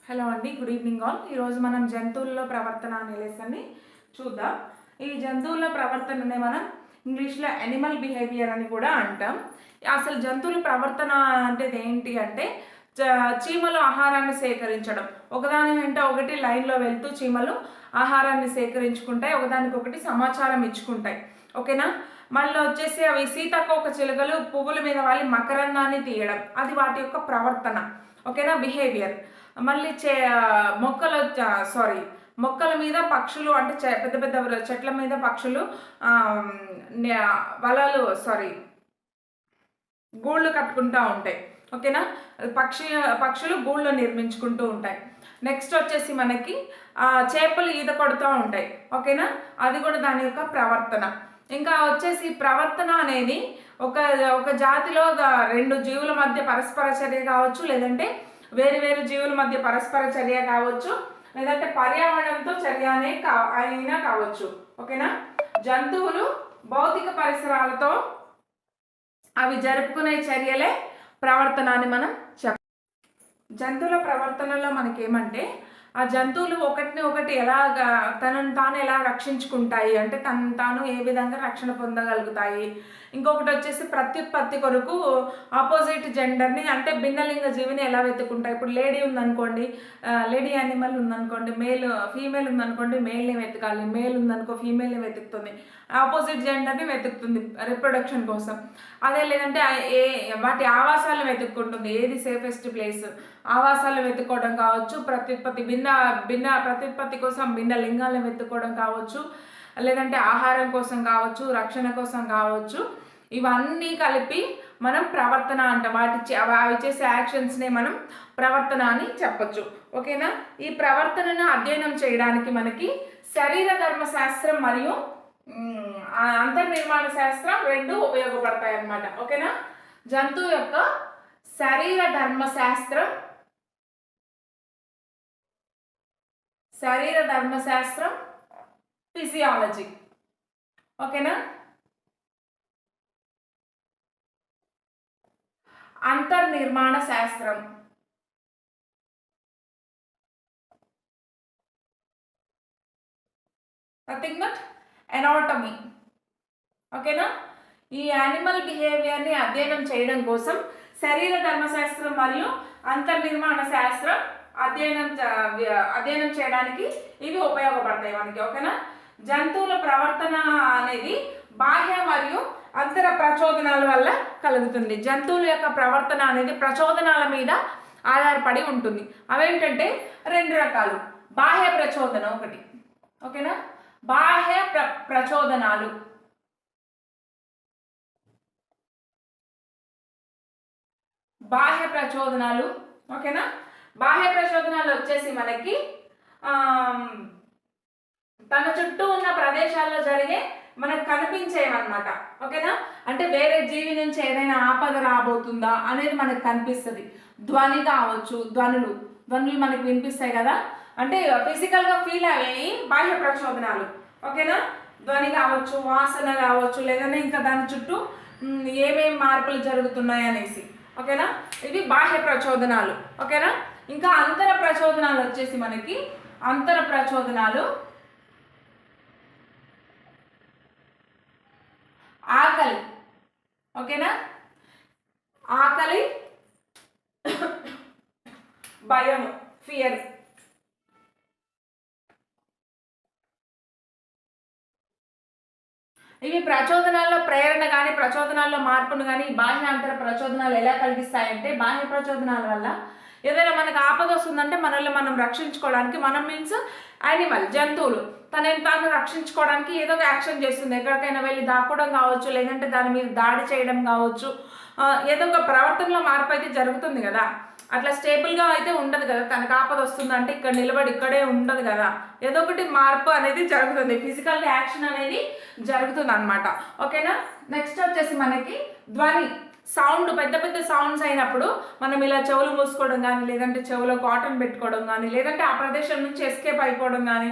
Hello అండి, good evening all. ఈరోజు మనం జంతువుల్లో ప్రవర్తన అనే లెసన్ని చూద్దాం. ఈ జంతువుల ప్రవర్తననే మనం ఇంగ్లీష్లో యానిమల్ బిహేవియర్ అని కూడా అంటాం. అసలు జంతువుల ప్రవర్తన అంటే ఏంటి అంటే చీమలు ఆహారాన్ని సేకరించడం, ఒకదాని వెంట ఒకటి లైన్లో వెళ్తూ చీమలు ఆహారాన్ని సేకరించుకుంటాయి, ఒకదానికొకటి సమాచారం ఇచ్చుకుంటాయి. ఓకేనా. మళ్ళీ వచ్చేసి అవి సీతాకోక చిలుకలు పువ్వుల మీద వాళ్ళి మకరందాన్ని తీయడం, అది వాటి యొక్క ప్రవర్తన. ఓకేనా, బిహేవియర్. మళ్ళీ మొక్కలు మొక్కల మీద పక్షులు అంటే పెద్ద పెద్ద చెట్ల మీద పక్షులు వలలు గూళ్ళు కట్టుకుంటూ ఉంటాయి. ఓకేనా, పక్షులు గూళ్ళు నిర్మించుకుంటూ ఉంటాయి. నెక్స్ట్ వచ్చేసి మనకి చేపలు ఈత కొడుతూ ఉంటాయి. ఓకేనా, అది కూడా దాని యొక్క ప్రవర్తన. ఇంకా వచ్చేసి ప్రవర్తన అనేది ఒక జాతిలో రెండు జీవుల మధ్య పరస్పర చర్య కావచ్చు, లేదంటే వేరు వేరు జీవుల మధ్య పరస్పర చర్య కావచ్చు, లేదంటే పర్యావరణంతో చర్య అయినా కావచ్చు. ఓకేనా, జంతువులు భౌతిక పరిసరాలతో అవి జరుపుకునే చర్యలే ప్రవర్తన అని మనం జంతువుల ప్రవర్తనలో మనకేమంటే ఆ జంతువులు ఒకటిని ఒకటి తనను తాను ఎలా రక్షించుకుంటాయి అంటే తాను ఏ విధంగా రక్షణ పొందగలుగుతాయి. ఇంకొకటి వచ్చేసి ప్రత్యుత్పత్తి కొరకు ఆపోజిట్ జెండర్ని అంటే భిన్నలింగ జీవిని ఎలా వెతుక్కుంటాయి. ఇప్పుడు లేడీ ఉందనుకోండి, లేడీ యానిమల్ ఉందనుకోండి, ఫీమేల్ ఉందనుకోండి, మేల్ని వెతకాలి, మేల్ ఉందనుకో ఫీమేల్ని వెతుకుతుంది, ఆపోజిట్ జెండర్ని వెతుకుతుంది రిప్రొడక్షన్ కోసం. అదే లేదంటే వాటి ఆవాసాలను వెతుక్కుంటుంది, ఏది సేఫెస్ట్ ప్లేస్, ఆవాసాలను వెతుక్కోవడం కావచ్చు, భిన్న ప్రత్యుత్పత్తి కోసం భిన్న లింగాలను వెతుక్కోవడం కావచ్చు, లేదంటే ఆహారం కోసం కావచ్చు, రక్షణ కోసం కావచ్చు. ఇవన్నీ కలిపి మనం ప్రవర్తన అంటాం. అవి చేసే యాక్షన్స్నే మనం ప్రవర్తన అని చెప్పొచ్చు. ఓకేనా, ఈ ప్రవర్తనను అధ్యయనం చేయడానికి మనకి శరీర ధర్మశాస్త్రం మరియు అంతర్నిర్మాణ శాస్త్రం రెండు ఉపయోగపడతాయి అన్నమాట. ఓకేనా, జంతువు యొక్క శరీర ధర్మశాస్త్రం ఫిజియాలజీ. ఓకేనా, అంతర్నిర్మాణ శాస్త్రం నథింగ్ బట్ ఎనాటమీ. ఓకేనా, ఈ యానిమల్ బిహేవియర్ని అధ్యయనం చేయడం కోసం శరీర ధర్మశాస్త్రం మరియు అంతర్నిర్మాణ శాస్త్రం అధ్యయనం చేయడానికి ఇవి ఉపయోగపడతాయి మనకి. ఓకేనా, జంతువుల ప్రవర్తన అనేది బాహ్య మరియు అంతర ప్రచోదనాల వల్ల కలుగుతుంది. జంతువుల యొక్క ప్రవర్తన అనేది ప్రచోదనాల మీద ఆధారపడి ఉంటుంది. అవేంటంటే రెండు రకాలు. బాహ్య ప్రచోదనం ఒకటి. ఓకేనా, బాహ్య ప్రచోదనాలు ఓకేనా, బాహ్య ప్రచోదనాలు వచ్చేసి మనకి తన చుట్టూ ఉన్న ప్రదేశాల్లో జరిగే మనకు కనిపించేవన్నమాట. ఓకేనా, అంటే వేరే జీవి నుంచి ఏదైనా ఆపద రాబోతుందా అనేది మనకు కనిపిస్తుంది. ధ్వని కావచ్చు, ధ్వనులు మనకు వినిపిస్తాయి కదా, అంటే ఫిజికల్గా ఫీల్ అయ్యేవి బాహ్య ప్రచోదనాలు. ఓకేనా, ధ్వని కావచ్చు, వాసన కావచ్చు, లేదంటే ఇంకా దాని చుట్టూ ఏమేమి మార్పులు జరుగుతున్నాయి అనేసి. ఓకేనా, ఇవి బాహ్య ప్రచోదనాలు. ఓకేనా, ఇంకా అంతర ప్రచోదనాలు వచ్చేసి మనకి ఆకలి. ఓకేనా, ఆకలి, భయం, ఫియర్. ఇవి ప్రచోదనాల్లో ప్రేరణ కానీ ప్రచోదనాల్లో మార్పును కానీ బాహ్య అంతర ప్రచోదనాలు ఎలా కలిగిస్తాయంటే బాహ్య ప్రచోదనాల వల్ల ఏదైనా మనకు ఆపద వస్తుందంటే మనల్ని మనం రక్షించుకోవడానికి, మనం మీన్స్ యానిమల్ జంతువులు తనని తాను రక్షించుకోవడానికి ఏదో ఒక యాక్షన్ చేస్తుంది. ఎక్కడికైనా వెళ్ళి దాక్కోవడం కావచ్చు, లేదంటే దాని మీద దాడి చేయడం కావచ్చు, ఏదో ఒక ప్రవర్తనలో మార్పు అయితే జరుగుతుంది కదా. అట్లా స్టేబుల్గా అయితే ఉండదు కదా. తనకు ఆపద వస్తుందంటే ఇక్కడ నిలబడి ఇక్కడే ఉండదు కదా, ఏదో ఒకటి మార్పు అనేది జరుగుతుంది, ఫిజికల్గా యాక్షన్ అనేది జరుగుతుంది అనమాట. ఓకేనా, నెక్స్ట్ వచ్చేసి మనకి ధ్వని, సౌండ్. పెద్ద పెద్ద సౌండ్స్ అయినప్పుడు మనం ఇలా చెవులు మూసుకోవడం కానీ, లేదంటే చెవులో కాటన్ పెట్టుకోవడం కానీ, లేదంటే ఆ ప్రదేశం నుంచి ఎస్కేప్ అయిపోవడం కానీ,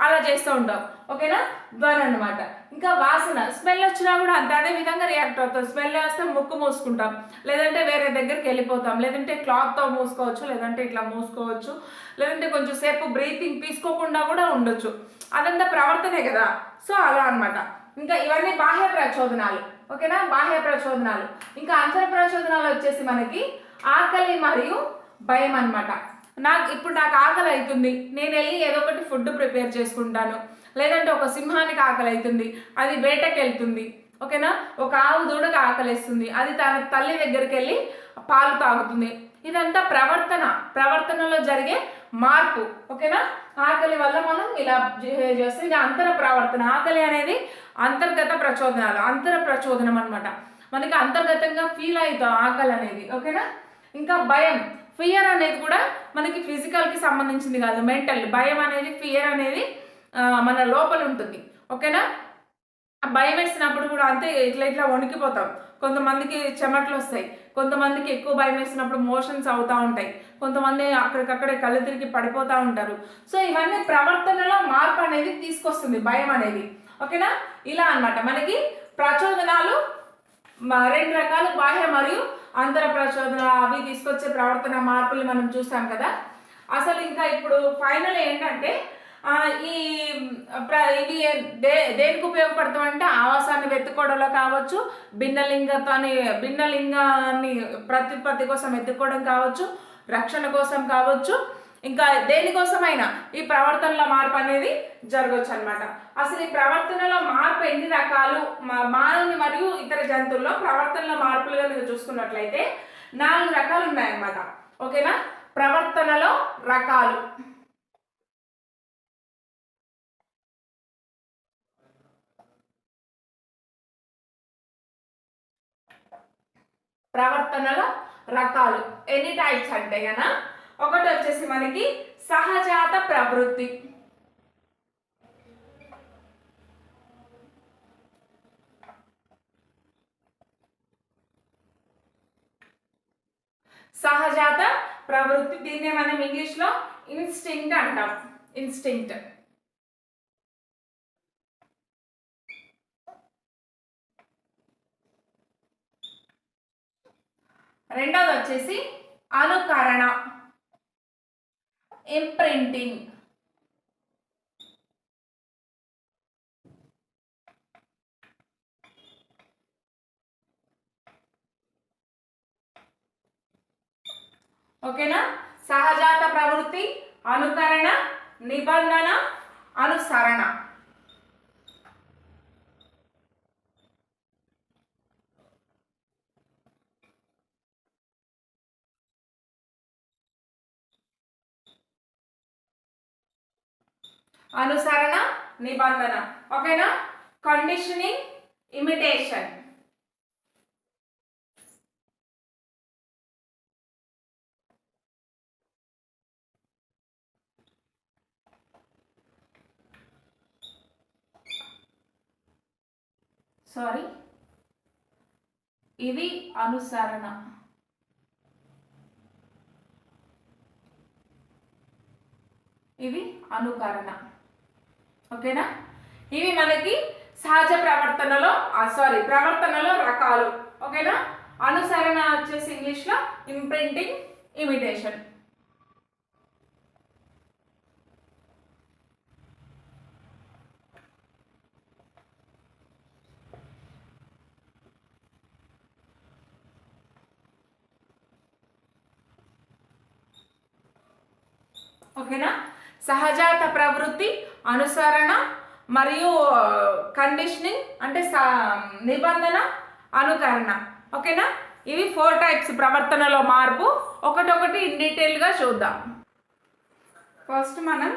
అలా చేస్తూ ఉంటాం. ఓకేనా, ధ్వని అనమాట. ఇంకా వాసన, స్మెల్ వచ్చినా కూడా అంతే, అదే విధంగా రియాక్ట్ అవుతాం. స్మెల్ వస్తే ముక్కు మూసుకుంటాం, లేదంటే వేరే దగ్గరికి వెళ్ళిపోతాం, లేదంటే క్లాత్తో మూసుకోవచ్చు, లేదంటే ఇట్లా మూసుకోవచ్చు, లేదంటే కొంచెం సేపు బ్రీతింగ్ తీసుకోకుండా కూడా ఉండొచ్చు. అదంతా ప్రవర్తనే కదా. సో అలా అనమాట. ఇంకా ఇవన్నీ బాహ్య ప్రచోదనాలు. ఓకేనా, బాహ్య ప్రచోదనాలు. ఇంకా అంతర ప్రచోదనాలు వచ్చేసి మనకి ఆకలి మరియు భయం అనమాట. ఇప్పుడు నాకు ఆకలి అవుతుంది, నేను వెళ్ళి ఏదో ఒకటి ఫుడ్ ప్రిపేర్ చేసుకుంటాను. లేదంటే ఒక సింహానికి ఆకలి అవుతుంది, అది వేటకి వెళ్తుంది. ఓకేనా, ఒక ఆవు దూడకు ఆకలిస్తుంది, అది తన తల్లి దగ్గరికి వెళ్ళి పాలు తాగుతుంది. ఇదంతా ప్రవర్తనలో జరిగే మార్పు. ఓకేనా, ఆకలి వల్ల మనం ఇలా చేస్తే ఇది అంతర ప్రవర్తన. ఆకలి అనేది అంతర్గత ప్రచోదనాలు, అంతర ప్రచోదనం అనమాట. మనకి అంతర్గతంగా ఫీల్ అవుతాం ఆకలి అనేది. ఓకేనా, ఇంకా భయం, ఫియర్ అనేది కూడా మనకి ఫిజికల్కి సంబంధించింది కాదు, మెంటల్. భయం అనేది, ఫియర్ అనేది మన లోపల ఉంటుంది. ఓకేనా, భయం వేసినప్పుడు కూడా అంతే, ఇట్లా వణికిపోతాం. కొంతమందికి చెమటలు వస్తాయి, కొంతమందికి ఎక్కువ భయం వేసినప్పుడు మోషన్స్ అవుతూ ఉంటాయి, కొంతమంది అక్కడికక్కడే కళ్ళు తిరిగి పడిపోతూ ఉంటారు. సో ఇవన్నీ ప్రవర్తనలో మార్పు అనేది తీసుకొస్తుంది భయం అనేది. ఓకేనా, ఇలా అనమాట. మనకి ప్రచోదనాలు రెండు రకాలు, బాహ్య మరియు అంతర ప్రచోదనాలు. అవి తీసుకొచ్చే ప్రవర్తన మార్పులు మనం చూసాం కదా. అసలు ఇంకా ఇప్పుడు ఫైనల్ ఏంటంటే ఇవి దేనికి ఉపయోగపడతామంటే ఆవాసాన్ని వెతుక్కోవడంలో కావచ్చు, భిన్నలింగాన్ని ప్రత్యుత్పత్తి కోసం వెతుక్కోవడం కావచ్చు, రక్షణ కోసం కావచ్చు, ఇంకా దేనికోసమైనా ఈ ప్రవర్తనలో మార్పు అనేది జరగవచ్చు అనమాట. అసలు ఈ ప్రవర్తనలో మార్పు ఎన్ని రకాలు, మానవుని మరియు ఇతర జంతువుల్లో ప్రవర్తనలో మార్పులుగా మీరు చూసుకున్నట్లయితే 4 రకాలు ఉన్నాయన్నమాట. ఓకేనా, ప్రవర్తనలో రకాలు. ప్రవర్తనల రకాలు ఎన్ని టైప్స్ అంటే గన, ఒకటి వచ్చేసి మనకి సహజాత ప్రవృత్తి. సహజాత ప్రవృత్తి, దీన్నే మనం ఇంగ్లీష్లో ఇన్స్టింక్ట్ అంటాం. ఇన్స్టింక్ట్. రెండోది వచ్చేసి అనుకరణ, ఇంప్రింటింగ్. ఓకేనా, సహజాత ప్రవృత్తి, అనుకరణ, నిబంధన, అనుసరణ. అనుసరణ, నిబంధన. ఓకేనా, కండిషనింగ్, ఇమిటేషన్. ఇది అనుసరణ. ఇది అనుకరణ. ఓకేనా, ఇవి మనకి సహజ ప్రవర్తనలో ప్రవర్తనలో రకాలు. ఓకేనా, అనుసరణ వచ్చేసి ఇంగ్లీష్లో ఇంప్రింటింగ్, ఇమిటేషన్. ఓకేనా, సహజాత ప్రవృత్తి, అనుసరణ మరియు కండిషనింగ్ అంటే నిబంధన, అనుకరణ. ఓకేనా, ఇవి 4 టైప్స్ ప్రవర్తనలో మార్పు. ఒకటొకటి ఇన్ డీటెయిల్గా చూద్దాం. ఫస్ట్ మనం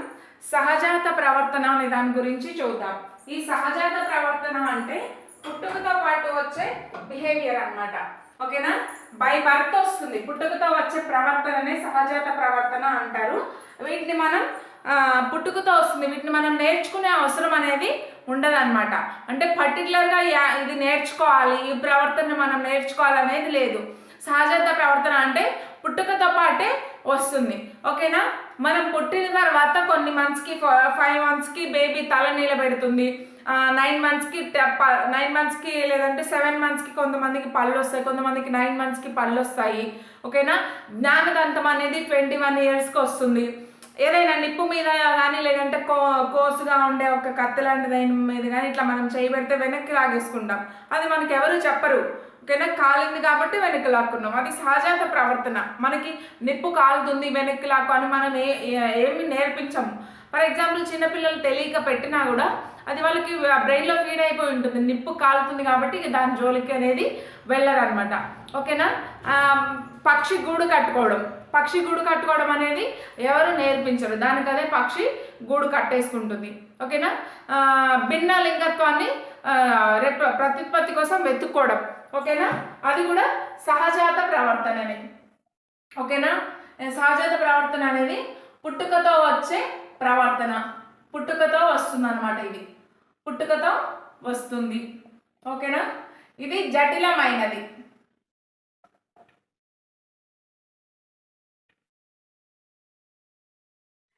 సహజాత ప్రవర్తన అనే దాని గురించి చూద్దాం. ఈ సహజాత ప్రవర్తన అంటే పుట్టుకతో పాటు వచ్చే బిహేవియర్ అన్నమాట. ఓకేనా, బై బర్త్ వస్తుంది, పుట్టుకతో వచ్చే ప్రవర్తననే సహజాత ప్రవర్తన అంటారు. వీటిని మనం పుట్టుకతో వస్తుంది, వీటిని మనం నేర్చుకునే అవసరం అనేది ఉండదన్నమాట. అంటే పర్టికులర్గా ఇది నేర్చుకోవాలి, ఈ ప్రవర్తన మనం నేర్చుకోవాలనేది లేదు. సహజాత ప్రవర్తన అంటే పుట్టుకతో పాటే వస్తుంది. ఓకేనా? మనం పుట్టిన తర్వాత కొన్ని మంత్స్కి 5 మంత్స్కి బేబీ తల నిలబెడుతుంది. 9 మంత్స్కి 9 మంత్స్కి లేదంటే 7 మంత్స్కి కొంతమందికి పళ్ళు వస్తాయి, కొంతమందికి 9 మంత్స్కి పళ్ళు వస్తాయి. ఓకేనా? జ్ఞానదంతం అనేది 21 ఇయర్స్కి వస్తుంది. ఏదైనా నిప్పు మీద కానీ లేదంటే కోసుగా ఉండే ఒక కత్తి లాంటి దాని మీద కానీ ఇట్లా మనం చేయబెడితే వెనక్కి లాగేసుకుంటాం. అది మనకి ఎవరు చెప్పరు. ఓకేనా? కాలింది కాబట్టి వెనక్కి లాక్కున్నాం. అది సహజాత ప్రవర్తన. మనకి నిప్పు కాలుతుంది వెనక్కి లాక్కు అని మనం ఏమి నేర్పించము. ఫర్ ఎగ్జాంపుల్ చిన్నపిల్లలు తెలియక పెట్టినా కూడా అది వాళ్ళకి బ్రెయిన్లో ఫీడ్ అయిపోయి ఉంటుంది. నిప్పు కాలుతుంది కాబట్టి దాని జోలికి అనేది వెళ్ళరనమాట. ఓకేనా? పక్షి గూడు కట్టుకోవడం, పక్షి గూడు కట్టుకోవడం అనేది ఎవరు నేర్పించరు. దానికి అదే పక్షి గూడు కట్టేసుకుంటుంది. ఓకేనా? భిన్న లింగత్వాన్ని ప్రత్యుత్పత్తి కోసం వెతుక్కోవడం. ఓకేనా? అది కూడా సహజాత ప్రవర్తననే. ఓకేనా? సహజాత ప్రవర్తన అనేది పుట్టుకతో వచ్చే ప్రవర్తన, పుట్టుకతో వస్తుంది అనమాట. ఇది పుట్టుకతో వస్తుంది. ఓకేనా? ఇది జటిలమైనది.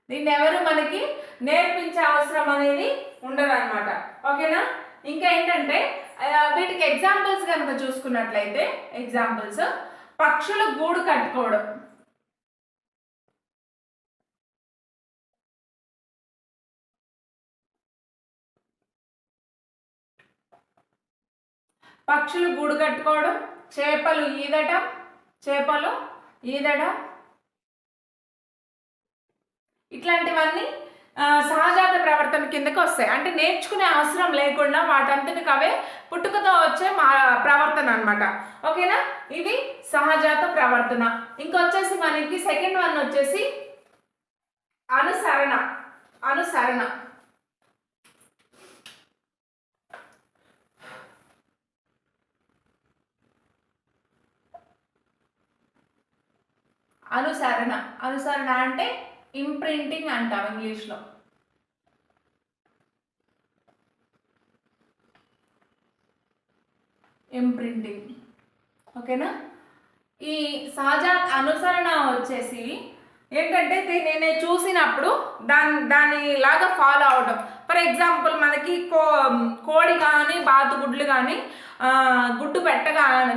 దీన్ని ఎవరు మనకి నేర్పించే అవసరం అనేది ఉండదన్నమాట. ఓకేనా? ఇంకా ఏంటంటే వీటికి ఎగ్జాంపుల్స్ కనుక చూసుకున్నట్లయితే ఎగ్జాంపుల్స్ పక్షులు గూడు కట్టుకోవడం, పక్షులు గూడు కట్టుకోవడం, చేపలు ఈదడం ఇట్లాంటివన్నీ సహజాత ప్రవర్తన కిందకి వస్తాయి. అంటే నేర్చుకునే అవసరం లేకుండా వాటంతటికి అవే పుట్టుకతో వచ్చే ప్రవర్తన అనమాట. ఓకేనా? ఇది సహజాత ప్రవర్తన. ఇంకొచ్చేసి మనకి సెకండ్ వన్ వచ్చేసి అనుసరణ. అనుసరణ అనుసరణ అనుసరణ అంటే ఇంప్రింటింగ్ అంటాం ఇంగ్లీష్లో. ఇంప్రింటింగ్. ఓకేనా? ఈ సహజ అనుసరణ వచ్చేసి ఏంటంటే నేను చూసినప్పుడు దానిలాగా ఫాలో అవడం. ఫర్ ఎగ్జాంపుల్ మనకి కోడి కానీ బాతుగుడ్లు కానీ గుడ్డు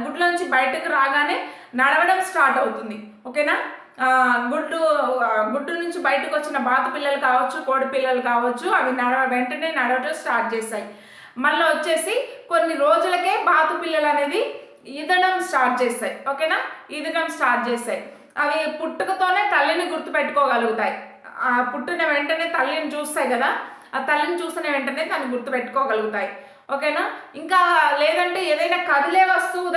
గుడ్ల నుంచి బయటకు రాగానే నడవడం స్టార్ట్ అవుతుంది. ఓకేనా? గుడ్డు నుంచి బయటకు వచ్చిన బాతు పిల్లలు కావచ్చు, కోడి పిల్లలు కావచ్చు, అవి వెంటనే నడవడం స్టార్ట్ చేస్తాయి. మళ్ళీ వచ్చేసి కొన్ని రోజులకే బాతు పిల్లలు అనేది ఈదడం స్టార్ట్ చేస్తాయి. ఓకేనా? ఈదడం స్టార్ట్ చేస్తాయి. అవి పుట్టుకతోనే తల్లిని గుర్తుపెట్టుకోగలుగుతాయి. పుట్టిన వెంటనే తల్లిని చూస్తాయి కదా, ఆ తల్లిని చూసిన వెంటనే దాన్ని గుర్తుపెట్టుకోగలుగుతాయి. ఓకేనా? ఇంకా లేదంటే ఏదైనా కదిలే వస్తువు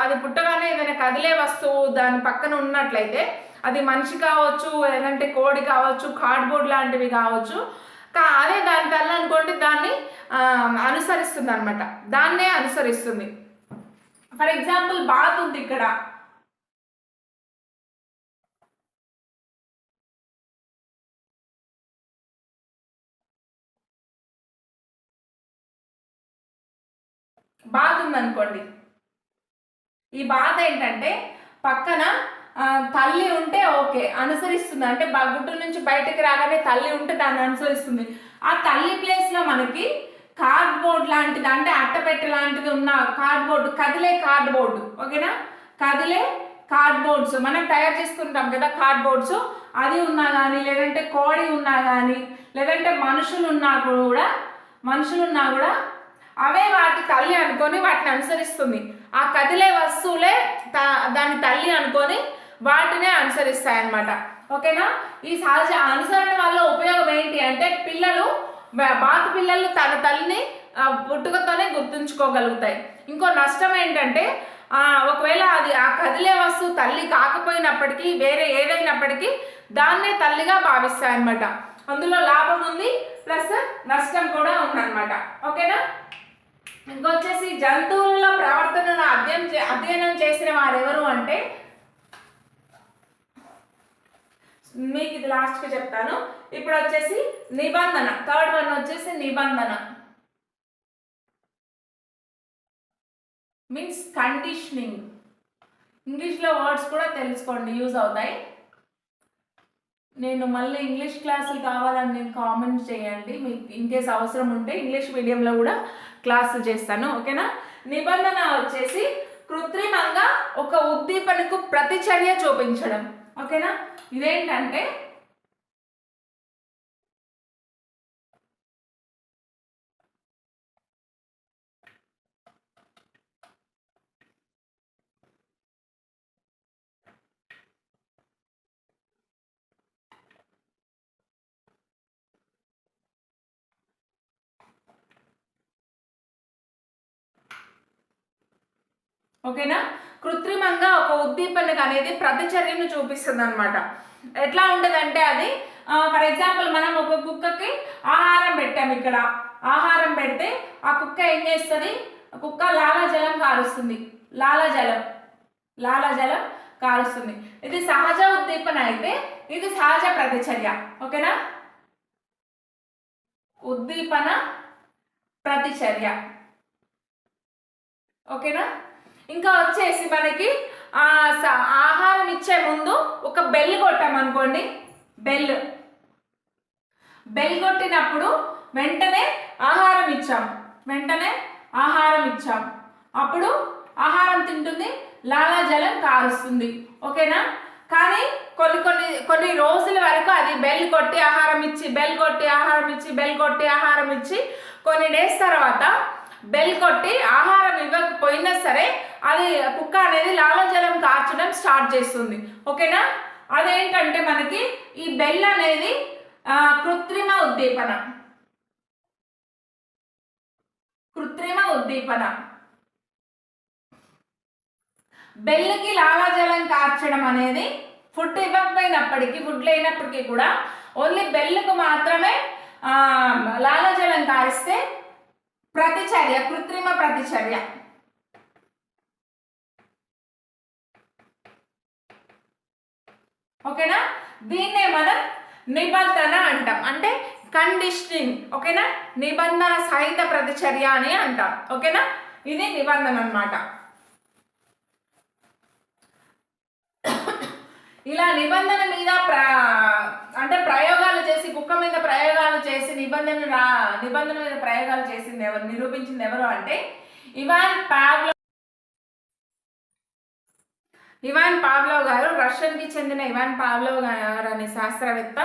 అది పుట్టగానే ఏదైనా కదిలే వస్తువు దాని పక్కన ఉన్నట్లయితే అది మనిషి కావచ్చు, లేదంటే కోడి కావచ్చు, కార్డ్బోర్డ్ లాంటివి కావచ్చు, అదే దాని తల్లి అనుకోండి దాన్ని అనుసరిస్తుంది అనమాట. దాన్నే అనుసరిస్తుంది. ఫర్ ఎగ్జాంపుల్ బాత్ ఉంది ఇక్కడ. బాత్ ఉందనుకోండి. ఈ బాత్ ఏంటంటే పక్కన తల్లి ఉంటే ఓకే అనుసరిస్తుంది. అంటే గుడ్డు నుంచి బయటకు రాగానే తల్లి ఉంటే దాన్ని అనుసరిస్తుంది. ఆ తల్లి ప్లేస్లో మనకి కార్డ్బోర్డ్ లాంటిది, అంటే అట్టపెట్టె లాంటిది ఉన్న కార్డ్బోర్డు, కదిలే కార్డ్బోర్డు. ఓకేనా? కదిలే కార్డ్బోర్డ్స్ మనం తయారు చేసుకుంటాం కదా కార్డ్బోర్డ్స్, అది ఉన్నా కానీ లేదంటే కోడి ఉన్నా కానీ లేదంటే మనుషులు ఉన్నా కూడా అవే వాటి తల్లి అనుకొని వాటిని అనుసరిస్తుంది. ఆ కదిలే వస్తువులే దాని తల్లి అనుకొని వాటినే అనుసరిస్తాయన్నమాట. ఓకేనా? ఈ సహజ అనుసరణ వల్ల ఉపయోగం ఏంటి అంటే బాతు పిల్లలు తన తల్లిని పుట్టుకతోనే గుర్తుంచుకోగలుగుతాయి. ఇంకో నష్టం ఏంటంటే ఒకవేళ అది ఆ కదిలే వస్తువు తల్లి కాకపోయినప్పటికీ వేరే ఏదైనప్పటికీ దాన్నే తల్లిగా భావిస్తాయన్నమాట. అందులో లాభం ఉంది ప్లస్ నష్టం కూడా ఉందన్నమాట. ఓకేనా? ఇంకొచ్చేసి జంతువుల ప్రవర్తనను అధ్యయనం చేసిన వారు ఎవరు అంటే, మీకు ఇది లాస్ట్గా చెప్తాను. ఇప్పుడు వచ్చేసి నిబంధన. థర్డ్ వన్ వచ్చేసి నిబంధన మీన్స్ కండిషనింగ్. ఇంగ్లీష్లో వర్డ్స్ కూడా తెలుసుకోండి, యూజ్ అవుతాయి. నేను మళ్ళీ ఇంగ్లీష్ క్లాసులు కావాలని నేను కామెంట్ చేయండి, మీకు ఇన్కేస్ అవసరం ఉంటే ఇంగ్లీష్ మీడియంలో కూడా క్లాసులు చేస్తాను. ఓకేనా. నిబంధన వచ్చేసి కృత్రిమంగా ఒక ఉద్దీపనకు ప్రతిచర్య చూపించడం. ఓకేనా. ఇదేంటంటే ఓకేనా, కృత్రిమంగా ఒక ఉద్దీపనకు అనేది ప్రతిచర్యను చూపిస్తుంది అనమాట. ఎట్లా ఉంటుందంటే అది ఫర్ ఎగ్జాంపుల్ మనం ఒక కుక్కకి ఆహారం పెట్టాం. ఇక్కడ ఆహారం పెడితే ఆ కుక్క ఏం చేస్తుంది, కుక్క లాలాజలం కారుస్తుంది. లాలాజలం కారుస్తుంది. ఇది సహజ ఉద్దీపన అయితే ఇది సహజ ప్రతిచర్య. ఓకేనా. ఉద్దీపన ప్రతిచర్య. ఓకేనా. ఇంకా వచ్చేసి మనకి ఆహారం ఇచ్చే ముందు ఒక బెల్ కొట్టామనుకోండి, బెల్ కొట్టినప్పుడు వెంటనే ఆహారం ఇచ్చాం, అప్పుడు ఆహారం తింటుంది, లాలాజలం కారుస్తుంది. ఓకేనా. కానీ కొన్ని రోజుల వరకు అది బెల్ కొట్టి ఆహారం ఇచ్చి కొన్ని డేస్ తర్వాత బెల్ కొట్టి ఆహారం ఇవ్వకపోయినా సరే అది కుక్క అనేది లాలాజలం కార్చడం స్టార్ట్ చేస్తుంది. ఓకేనా. అదేంటంటే మనకి ఈ బెల్ అనేది కృత్రిమ ఉద్దీపన. బెల్లుకి లాలాజలం కార్చడం అనేది ఫుడ్ లేనప్పటికీ కూడా ఓన్లీ బెల్లుకు మాత్రమే లాలాజలం కారిస్తే కృత్రిమ ప్రతిచర్య. ఓకేనా. దీన్నే మనం నిబంధన అంటాం, అంటే కండిషనింగ్. ఓకేనా. నిబంధన సహిత ప్రతిచర్య అని అంటాం. ఓకేనా. ఇది నిబంధన అన్నమాట. ఇలా నిబంధన మీద అంటే ప్రయోగాలు చేసి కుక్క మీద ప్రయోగాలు చేసి నిబంధన మీద ప్రయోగాలు చేసింది ఎవరు, నిరూపించింది ఎవరు అంటే ఇవాన్ పావ్లోవ్ గారు. రష్యన్కి చెందిన ఇవాన్ పావ్లోవ్ గారు అనే శాస్త్రవేత్త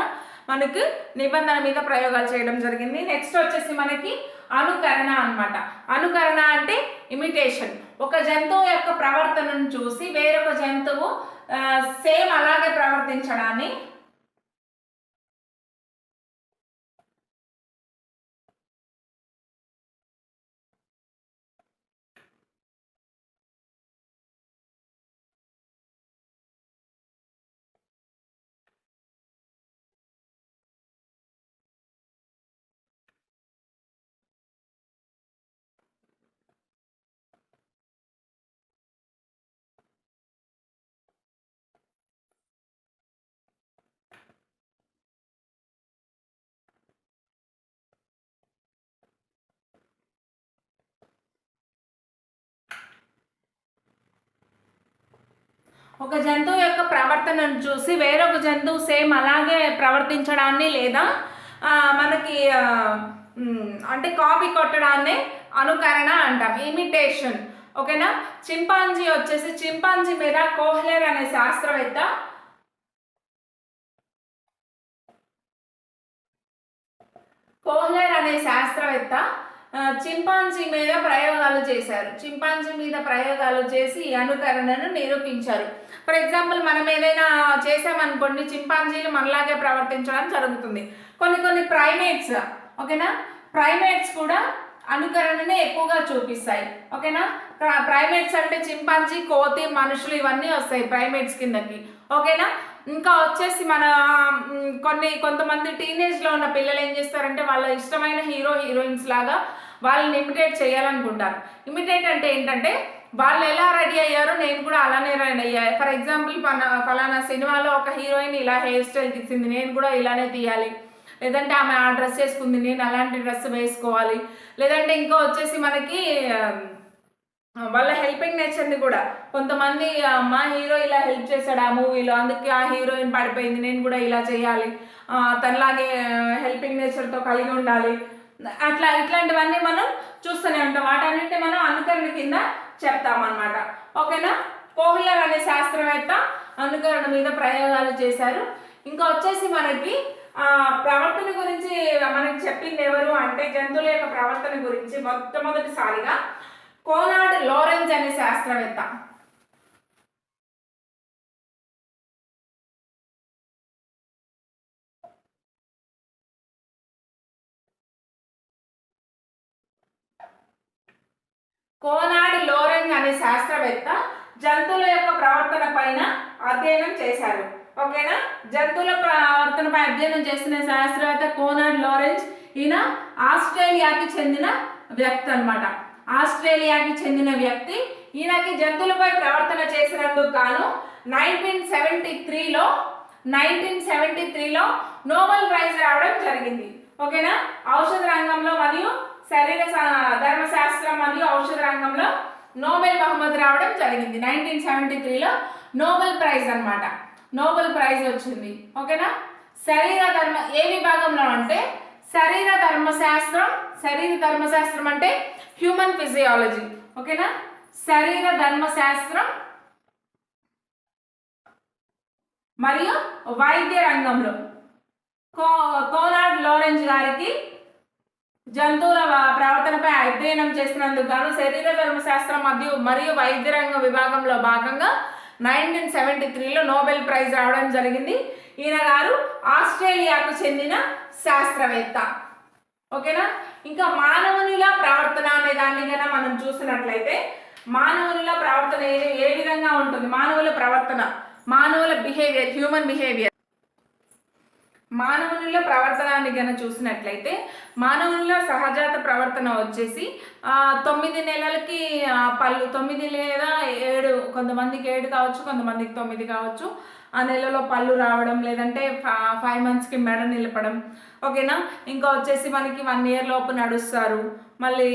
మనకు నిబంధన మీద ప్రయోగాలు చేయడం జరిగింది. నెక్స్ట్ వచ్చేసి మనకి అనుకరణ అన్నమాట. అనుకరణ అంటే ఇమిటేషన్. ఒక జంతువు యొక్క ప్రవర్తనను చూసి వేరొక జంతువు సేమ్ అలాగే ప్రవర్తించడాన్ని ఒక జంతువు యొక్క ప్రవర్తనను చూసి వేరొక జంతువు సేమ్ అలాగే ప్రవర్తించడాన్ని లేదా మనకి అంటే కాపీ కొట్టడాన్ని అనుకరణ అంటాం, ఇమిటేషన్. ఓకేనా. చింపాంజీ మీద కోహ్లర్ అనే శాస్త్రవేత్త చింపాంజీ మీద ప్రయోగాలు చేసి ఈ అనుకరణను నిరూపించారు. ఫర్ ఎగ్జాంపుల్ మనం ఏదైనా చేసామనుకోండి, చింపాంజీలు మనలాగే ప్రవర్తించడం జరుగుతుంది. కొన్ని ప్రైమేట్స్, ఓకేనా, ప్రైమేట్స్ కూడా అనుకరణనే ఎక్కువగా చూపిస్తాయి. ఓకేనా. ప్రైమేట్స్ అంటే చింపాంజీ, కోతి, మనుషులు ఇవన్నీ వస్తాయి ప్రైమేట్స్ కిందకి. ఓకేనా. ఇంకా వచ్చేసి మన కొంతమంది టీనేజ్లో ఉన్న పిల్లలు ఏం చేస్తారంటే వాళ్ళ ఇష్టమైన హీరోయిన్స్ లాగా వాళ్ళని ఇమిటేట్ చేయాలనుకుంటారు. ఇమిటేట్ అంటే ఏంటంటే వాళ్ళు ఎలా రెడీ అయ్యారో నేను కూడా అలానే రెడీ అయ్యాను. ఫర్ ఎగ్జాంపుల్ ఫలానా సినిమాలో ఒక హీరోయిన్ ఇలా హెయిర్ స్టైల్ తీసింది, నేను కూడా ఇలానే తీయాలి. లేదంటే ఆమె ఆ డ్రెస్ వేసుకుంది, నేను అలాంటి డ్రెస్ వేసుకోవాలి. లేదంటే ఇంకా వచ్చేసి మనకి వాళ్ళ హెల్పింగ్ నేచర్ని కూడా కొంతమంది మా హీరో ఇలా హెల్ప్ చేశాడు ఆ మూవీలో, అందుకే ఆ హీరోయిన్ పడిపోయింది, నేను కూడా ఇలా చేయాలి, తనలాగే హెల్పింగ్ నేచర్తో కలిగి ఉండాలి, అట్లా ఇట్లాంటివన్నీ మనం చూస్తూనే ఉంటాం. వాటన్నింటి మనం అనుకరణ కింద చెప్తామన్నమాట. ఓకేనా. కోహ్లర్ అనే శాస్త్రవేత్త అనుకరణ మీద ప్రయోగాలు చేశారు. ఇంకా వచ్చేసి మనకి ప్రవర్తన గురించి మనకి చెప్పింది ఎవరు అంటే, జంతువుల యొక్క ప్రవర్తన గురించి మొట్టమొదటిసారిగా కోనార్డ్ లోరెంజ్ అనే శాస్త్రవేత్త. కోనార్డ్ లోరెంజ్ అనే శాస్త్రవేత్త జంతువుల యొక్క ప్రవర్తన పైన అధ్యయనం చేశారు. ఓకేనా. జంతువుల ప్రవర్తనపై అధ్యయనం చేసిన శాస్త్రవేత్త కోనార్డ్ లోరెంజ్. ఈయన ఆస్ట్రేలియాకి చెందిన వ్యక్తి అనమాట. ఆస్ట్రేలియాకి చెందిన వ్యక్తి. ఈయనకి జంతువులపై ప్రవర్తన చేసినందుకు గాను 1973లో నోబెల్ ప్రైజ్ రావడం జరిగింది. ఓకేనా. ఔషధ రంగంలో మరియు శరీర ధర్మశాస్త్రం మరియు ఔషధ రంగంలో నోబెల్ బహుమతి రావడం జరిగింది. 1973లో నోబెల్ ప్రైజ్ అనమాట. నోబెల్ ప్రైజ్ వచ్చింది. ఓకేనా. శరీర ధర్మ ఏ విభాగంలో అంటే శరీర ధర్మశాస్త్రం అంటే హ్యూమన్ ఫిజియాలజీ. ఓకేనా. శరీర ధర్మశాస్త్రం మరియు వైద్య రంగంలో కోనార్డ్ లోరెంజ్ గారికి జంతువుల ప్రవర్తనపై అధ్యయనం చేసినందుకు గాను శరీర ధర్మశాస్త్రం మరియు వైద్య రంగ విభాగంలో భాగంగా 1973లో నోబెల్ ప్రైజ్ రావడం జరిగింది. ఈయన గారు ఆస్ట్రేలియాకు చెందిన శాస్త్రవేత్త. ఓకేనా. ఇంకా మానవునిల ప్రవర్తన అనే దాన్ని కన్నా మనం చూసినట్లయితే మానవునిల ప్రవర్తన ఏ విధంగా ఉంటుంది, మానవుల బిహేవియర్, హ్యూమన్ బిహేవియర్. మానవునిలో ప్రవర్తనాన్ని కనుక చూసినట్లయితే మానవునిలో సహజాత ప్రవర్తన వచ్చేసి 9 నెలలకి పళ్ళు, 9 లేదా 7, కొంతమందికి 7 కావచ్చు, కొంతమందికి 9 కావచ్చు, ఆ నెలలో పళ్ళు రావడం, లేదంటే 5 మంత్స్కి మెడ నిలపడం. ఓకేనా. ఇంకా వచ్చేసి మనకి 1 ఇయర్ లోపు నడుస్తారు. మళ్ళీ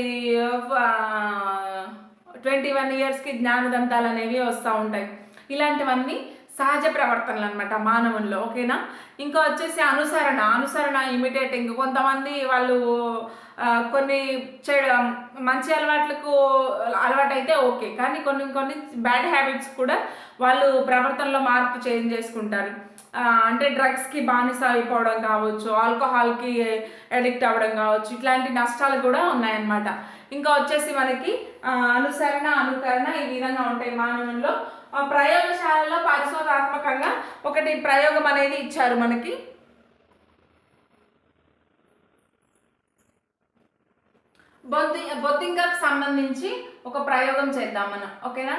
21 ఇయర్స్కి జ్ఞానదంతాలు అనేవి వస్తూ ఉంటాయి. ఇలాంటివన్నీ సహజ ప్రవర్తనలు అనమాట మానవుల్లో. ఓకేనా. ఇంకా వచ్చేసి అనుసరణ ఇమిటేటింగ్. కొంతమంది వాళ్ళు కొన్ని మంచి అలవాటైతే ఓకే, కానీ కొన్ని బ్యాడ్ హ్యాబిట్స్ కూడా వాళ్ళు ప్రవర్తనలో మార్పు చేంజ్ చేసుకుంటారు. అంటే డ్రగ్స్కి బానిస అయిపోవడం కావచ్చు, ఆల్కహాల్కి అడిక్ట్ అవ్వడం కావచ్చు, ఇట్లాంటి నష్టాలు కూడా ఉన్నాయన్నమాట. ఇంకా వచ్చేసి మనకి అనుకరణ ఈ విధంగా ఉంటాయి మానవుల్లో. ప్రయోగశాలలో పరిశోధాత్మకంగా ఒకటి ప్రయోగం అనేది ఇచ్చారు మనకి. బొద్దింకకు సంబంధించి ఒక ప్రయోగం చేద్దాం మనం. ఓకేనా.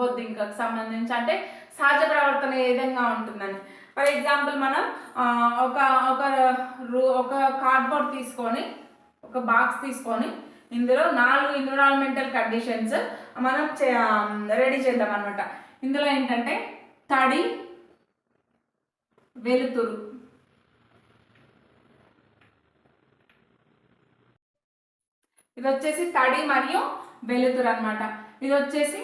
బొద్దింకకు సంబంధించి అంటే సహజ ప్రవర్తన ఏ విధంగా ఉంటుందని. ఫర్ ఎగ్జాంపుల్ మనం ఒక కార్డ్బోర్డ్ తీసుకొని, ఒక బాక్స్ తీసుకొని, ఇందులో 4 ఎన్విరాన్మెంటల్ కండిషన్స్ మనం రెడీ చేద్దాం అనమాట. ఇందులో ఏంటంటే తడి, వెలుతురు, ఇది వచ్చేసి తడి మరియు వెలుతురు అనమాట. ఇది వచ్చేసి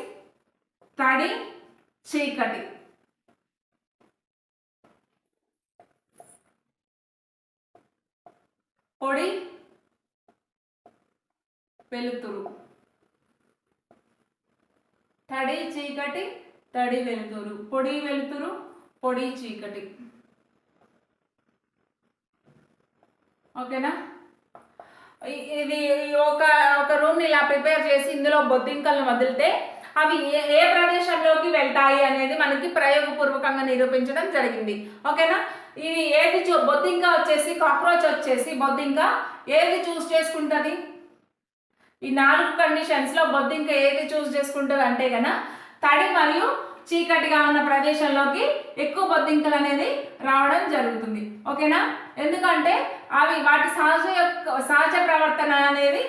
తడి, చీకటి. పొడి, వెలుతురు. తడి, చీకటి, తడి, వెలుతురు, పొడి, వెలుతురు, పొడి, చీకటి. ఓకేనా. ఇది ఒక రూమ్ని ఇలా ప్రిపేర్ చేసి ఇందులో బొద్దింకలను వదిలితే అవి ఏ ప్రదేశంలోకి వెళ్తాయి అనేది మనకి ప్రయోగపూర్వకంగా నిరూపించడం జరిగింది. ఓకేనా. ఇవి బొద్దింక వచ్చేసి, కాక్రోచ్ వచ్చేసి బొద్దింక ఏది చూస్ చేసుకుంటుంది? ఈ 4 కండిషన్స్లో బొద్దింక ఏది చూస్ చేసుకుంటుంది అంటే కనుక తడి మరియు చీకటిగా ఉన్న ప్రదేశంలోకి ఎక్కువ బొద్దింకలు అనేది రావడం జరుగుతుంది. ఓకేనా. ఎందుకంటే అవి వాటి సహజ ప్రవర్తన అనేది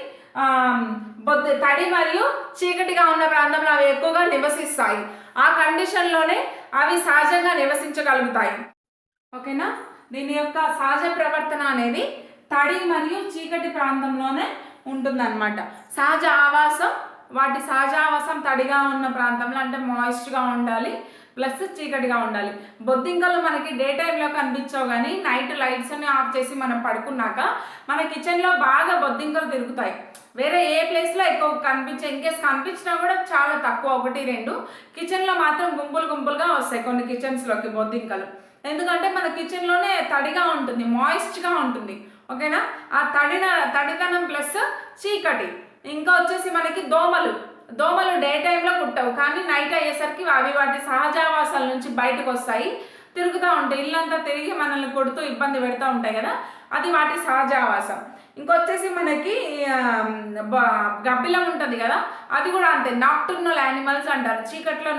తడి మరియు చీకటిగా ఉన్న ప్రాంతంలో అవి ఎక్కువగా నివసిస్తాయి. ఆ కండిషన్లోనే అవి సహజంగా నివసించగలుగుతాయి. ఓకేనా. దీని యొక్క సహజ ప్రవర్తన అనేది తడి మరియు చీకటి ప్రాంతంలోనే ఉంటుందన్నమాట. సహజ ఆవాసం వాటి సహజావాసం తడిగా ఉన్న ప్రాంతంలో, అంటే మాయిస్ట్గా ఉండాలి, ప్లస్ చీకటిగా ఉండాలి. బొద్దింకలు మనకి డే టైంలో కనిపించవు, కానీ నైట్ లైట్స్ అన్ని ఆఫ్ చేసి మనం పడుకున్నాక మన కిచెన్లో బాగా బొద్దింకలు తిరుగుతాయి. వేరే ఏ ప్లేస్లో ఎక్కువ ఇన్కేస్ కనిపించినా కూడా చాలా తక్కువ, 1-2. కిచెన్లో మాత్రం గుంపులుగా వస్తాయి కొన్ని కిచెన్స్లోకి బొద్దింకలు. ఎందుకంటే మన కిచెన్లోనే తడిగా ఉంటుంది, మాయిస్ట్గా ఉంటుంది. ఓకేనా? ఆ తడిదనం ప్లస్ చీకటి. ఇంకా వచ్చేసి మనకి దోమలు డే టైంలో కుట్టవు, కానీ నైట్ అయ్యేసరికి అవి వాటి సహజావాసాల నుంచి బయటకు వస్తాయి, తిరుగుతూ ఉంటాయి. ఇల్లంతా తిరిగి మనల్ని కొడుతూ ఇబ్బంది పెడతా ఉంటాయి కదా, అది వాటి సహజావాసం. ఇంకొచ్చేసి మనకి గబ్బిలం ఉంటుంది కదా, అది కూడా అంతే, నాక్టర్నల్ యానిమల్స్ అంటారు. చీకట్లో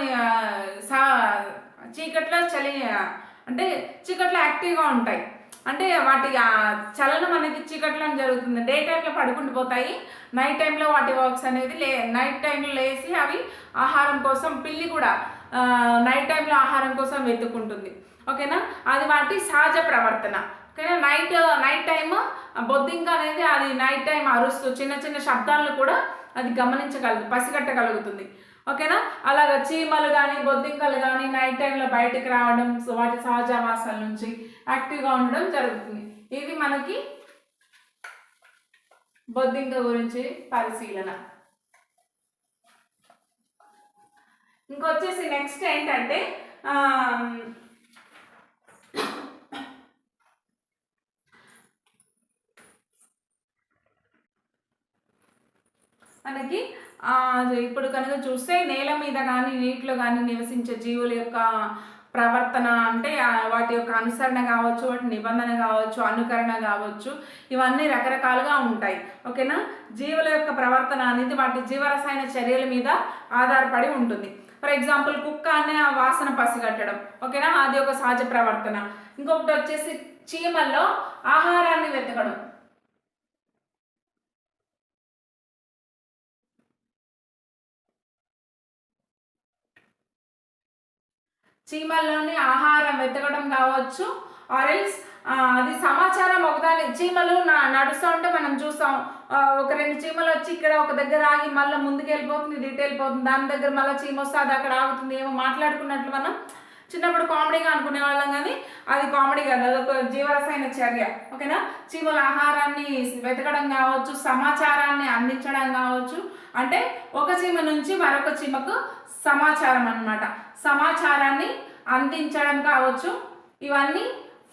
అంటే చీకట్లో యాక్టివ్గా ఉంటాయి. అంటే వాటి చలనం అనేది చీకట్లో జరుగుతుంది. డే టైంలో పడుకుంటూ పోతాయి, నైట్ టైంలో వాటి వర్క్స్ అనేది నైట్ టైంలో లేచి అవి ఆహారం కోసం, పిల్లి కూడా నైట్ టైంలో ఆహారం కోసం వెతుక్కుంటుంది. ఓకేనా? అది వాటి సహజ ప్రవర్తన. ఓకేనా? నైట్ టైమ్ బొద్దింక అనేది అది నైట్ టైం అరుస్తూ చిన్న శబ్దాలను కూడా అది పసిగట్టగలుగుతుంది. ఓకేనా? అలాగ చీమలు కానీ బొద్దింకలు కానీ నైట్ టైంలో బయటకు రావడం, వాటి సహజావాసాల నుంచి యాక్టివ్గా ఉండడం జరుగుతుంది. ఇది మనకి బొద్దింక గురించి పరిశీలన. ఇంకొచ్చేసి నెక్స్ట్ ఏంటంటే మనకి ఇప్పుడు కనుక చూస్తే నేల మీద కానీ నీటిలో కానీ నివసించే జీవుల యొక్క ప్రవర్తన, అంటే వాటి యొక్క అనుసరణ కావచ్చు, వాటి నిబంధన కావచ్చు, అనుకరణ కావచ్చు, ఇవన్నీ రకరకాలుగా ఉంటాయి. ఓకేనా? జీవుల యొక్క ప్రవర్తన అనేది వాటి జీవరసాయన చర్యల మీద ఆధారపడి ఉంటుంది. ఫర్ ఎగ్జాంపుల్ కుక్క అనే ఆ వాసన పసిగట్టడం. ఓకేనా? అది ఒక సహజ ప్రవర్తన. ఇంకొకటి వచ్చేసి చీమల్లో ఆహారాన్ని వెతకడం. చీమల్లోని ఆహారం వెతకడం కావచ్చు, ఆరెల్స్ అది సమాచారం ఒకదాని చీమలు నడుస్తూ ఉంటే మనం చూస్తాం, ఒక 2 చీమలు వచ్చి ఇక్కడ ఒక దగ్గర ఆగి మళ్ళీ ముందుకు వెళ్ళిపోతుంది, ఇటు వెళ్ళిపోతుంది, దాని దగ్గర మళ్ళీ చీమ వస్తే అది అక్కడ ఆగుతుంది, ఏమో మాట్లాడుకున్నట్లు మనం చిన్నప్పుడు కామెడీగా అనుకునే వాళ్ళం, కానీ అది కామెడీ కాదు, అదొక జీవరసాయన చర్య. ఓకేనా? చీమల ఆహారాన్ని వెతకడం కావచ్చు, సమాచారాన్ని అందించడం కావచ్చు, అంటే ఒక చీమ నుంచి మరొక చీమకు సమాచారం అన్నమాట, సమాచారాన్ని అందించడం కావచ్చు. ఇవన్నీ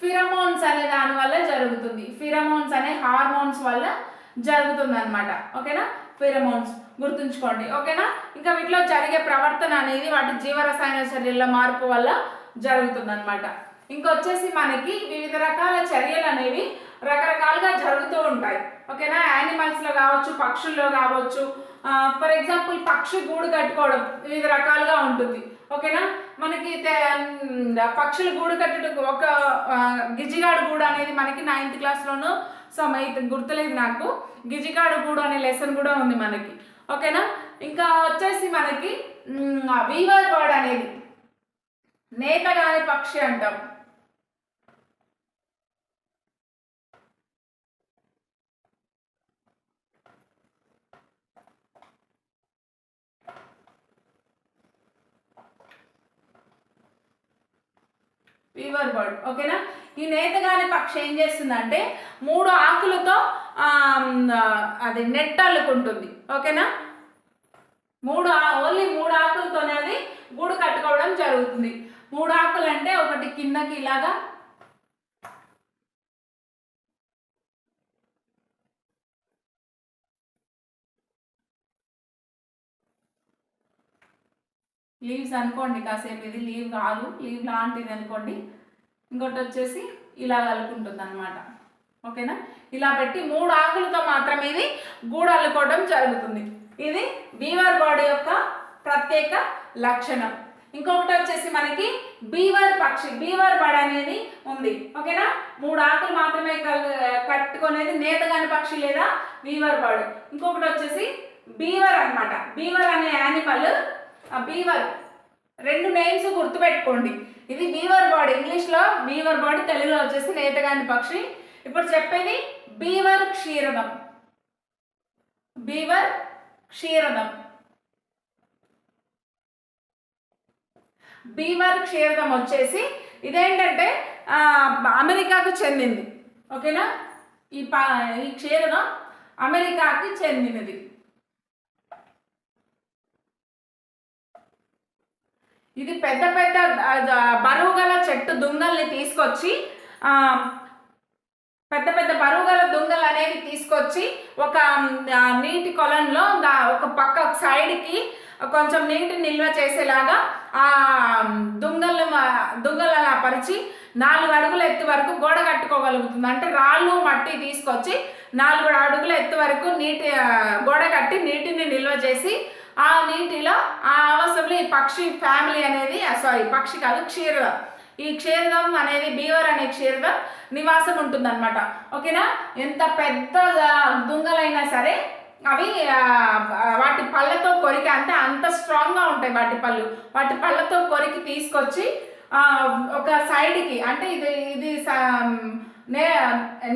ఫిరమోన్స్ అనే దాని వల్ల జరుగుతుంది. ఫిరమోన్స్ అనే హార్మోన్స్ వల్ల జరుగుతుంది అన్నమాట. ఓకేనా? ఫిరమోన్స్ గుర్తుంచుకోండి. ఓకేనా? ఇంకా వీటిలో జరిగే ప్రవర్తన అనేది వాటి జీవరసాయన చర్యల మార్పు వల్ల జరుగుతుంది అన్నమాట. ఇంకొచ్చేసి మనకి వివిధ రకాల చర్యలు అనేవి రకరకాలుగా జరుగుతూ ఉంటాయి. ఓకేనా? యానిమల్స్లో కావచ్చు, పక్షుల్లో కావచ్చు. ఫర్ ఎగ్జాంపుల్ పక్షి గూడు కట్టుకోవడం వివిధ రకాలుగా ఉంటుంది. ఓకేనా? మనకి పక్షులు గూడు కట్టుటకు ఒక గిజిగాడు గూడు అనేది మనకి 9th క్లాస్లోనూ గుర్తులేదు నాకు, గిజిగాడు గూడు అనే లెసన్ కూడా ఉంది మనకి. ఓకేనా? ఇంకా వచ్చేసి మనకి వీవర్ బర్డ్ అనేది నేతగాని పక్షి అంటాం. Weaver bird. ఓకేనా? ఈ నేతగాని పక్షి ఏం చేస్తుందంటే 3 ఆకులతో అది నెట్ అల్లుకుంటుంది. ఓకేనా? ఓన్లీ 3 ఆకులతోనే అది గూడు కట్టుకోవడం జరుగుతుంది. 3 ఆకులు అంటే ఒకటి కిందకి ఇలాగా, లీవ్స్ అనుకోండి, కాసేపు ఇది లీవ్ కాదు, లీవ్ లాంటిది అనుకోండి. ఇంకోటి వచ్చేసి ఇలా కలుపుకుంటుంది అనమాట. ఓకేనా? ఇలా పెట్టి 3 ఆకులతో మాత్రమే ఇది గూడు అల్లుకోవడం జరుగుతుంది. ఇది వీవర్ బర్డ్ యొక్క ప్రత్యేక లక్షణం. ఇంకొకటి వచ్చేసి మనకి బీవర్ పక్షి, బీవర్ బర్డ్ అనేది ఉంది. ఓకేనా? 3 ఆకులు మాత్రమే కట్టుకునేది నేతగాని పక్షి లేదా వీవర్ బర్డ్. ఇంకొకటి వచ్చేసి బీవర్ అన్నమాట. బీవర్ అనే యానిమల్, బీవర్ 2 నేమ్స్ గుర్తుపెట్టుకోండి. ఇది బీవర్ బర్డ్, ఇంగ్లీష్లో బీవర్ బర్డ్, తెలుగులో వచ్చేసి నేతగాని పక్షి. ఇప్పుడు చెప్పేది బీవర్ క్షీరదం. బీవర్ క్షీరదం. బీవర్ క్షీరదం వచ్చేసి ఇదేంటంటే అమెరికాకు చెందింది. ఓకేనా, ఈ క్షీరదం అమెరికాకి చెందినది. ఇది పెద్ద పెద్ద బరువు గల చెట్టు దుంగల్ని తీసుకొచ్చి పెద్ద పెద్ద బరువు గల దుంగలు అనేవి తీసుకొచ్చి ఒక నీటి కొలంలో ఒక పక్క సైడ్కి కొంచెం నీటిని నిల్వ చేసేలాగా ఆ దుంగలు అలా పరిచి 4 అడుగుల ఎత్తు వరకు గోడ కట్టుకోగలుగుతుంది. అంటే రాళ్ళు మట్టి తీసుకొచ్చి 4 అడుగుల ఎత్తు వరకు గోడ కట్టి నీటిని నిల్వ చేసి ఆ నీటిలో ఆ ఆవాసంలో ఈ పక్షి ఫ్యామిలీ అనేది పక్షి కాదు క్షీరదం, ఈ క్షీరదం అనేది బీవర్ అనే క్షీరదం నివాసం ఉంటుందన్నమాట. ఓకేనా, ఎంత పెద్ద దుంగలైనా సరే అవి వాటి పళ్ళతో కొరికి, అంటే అంత స్ట్రాంగ్గా ఉంటాయి వాటి పళ్ళతో కొరికి తీసుకొచ్చి ఒక సైడ్కి, అంటే ఇది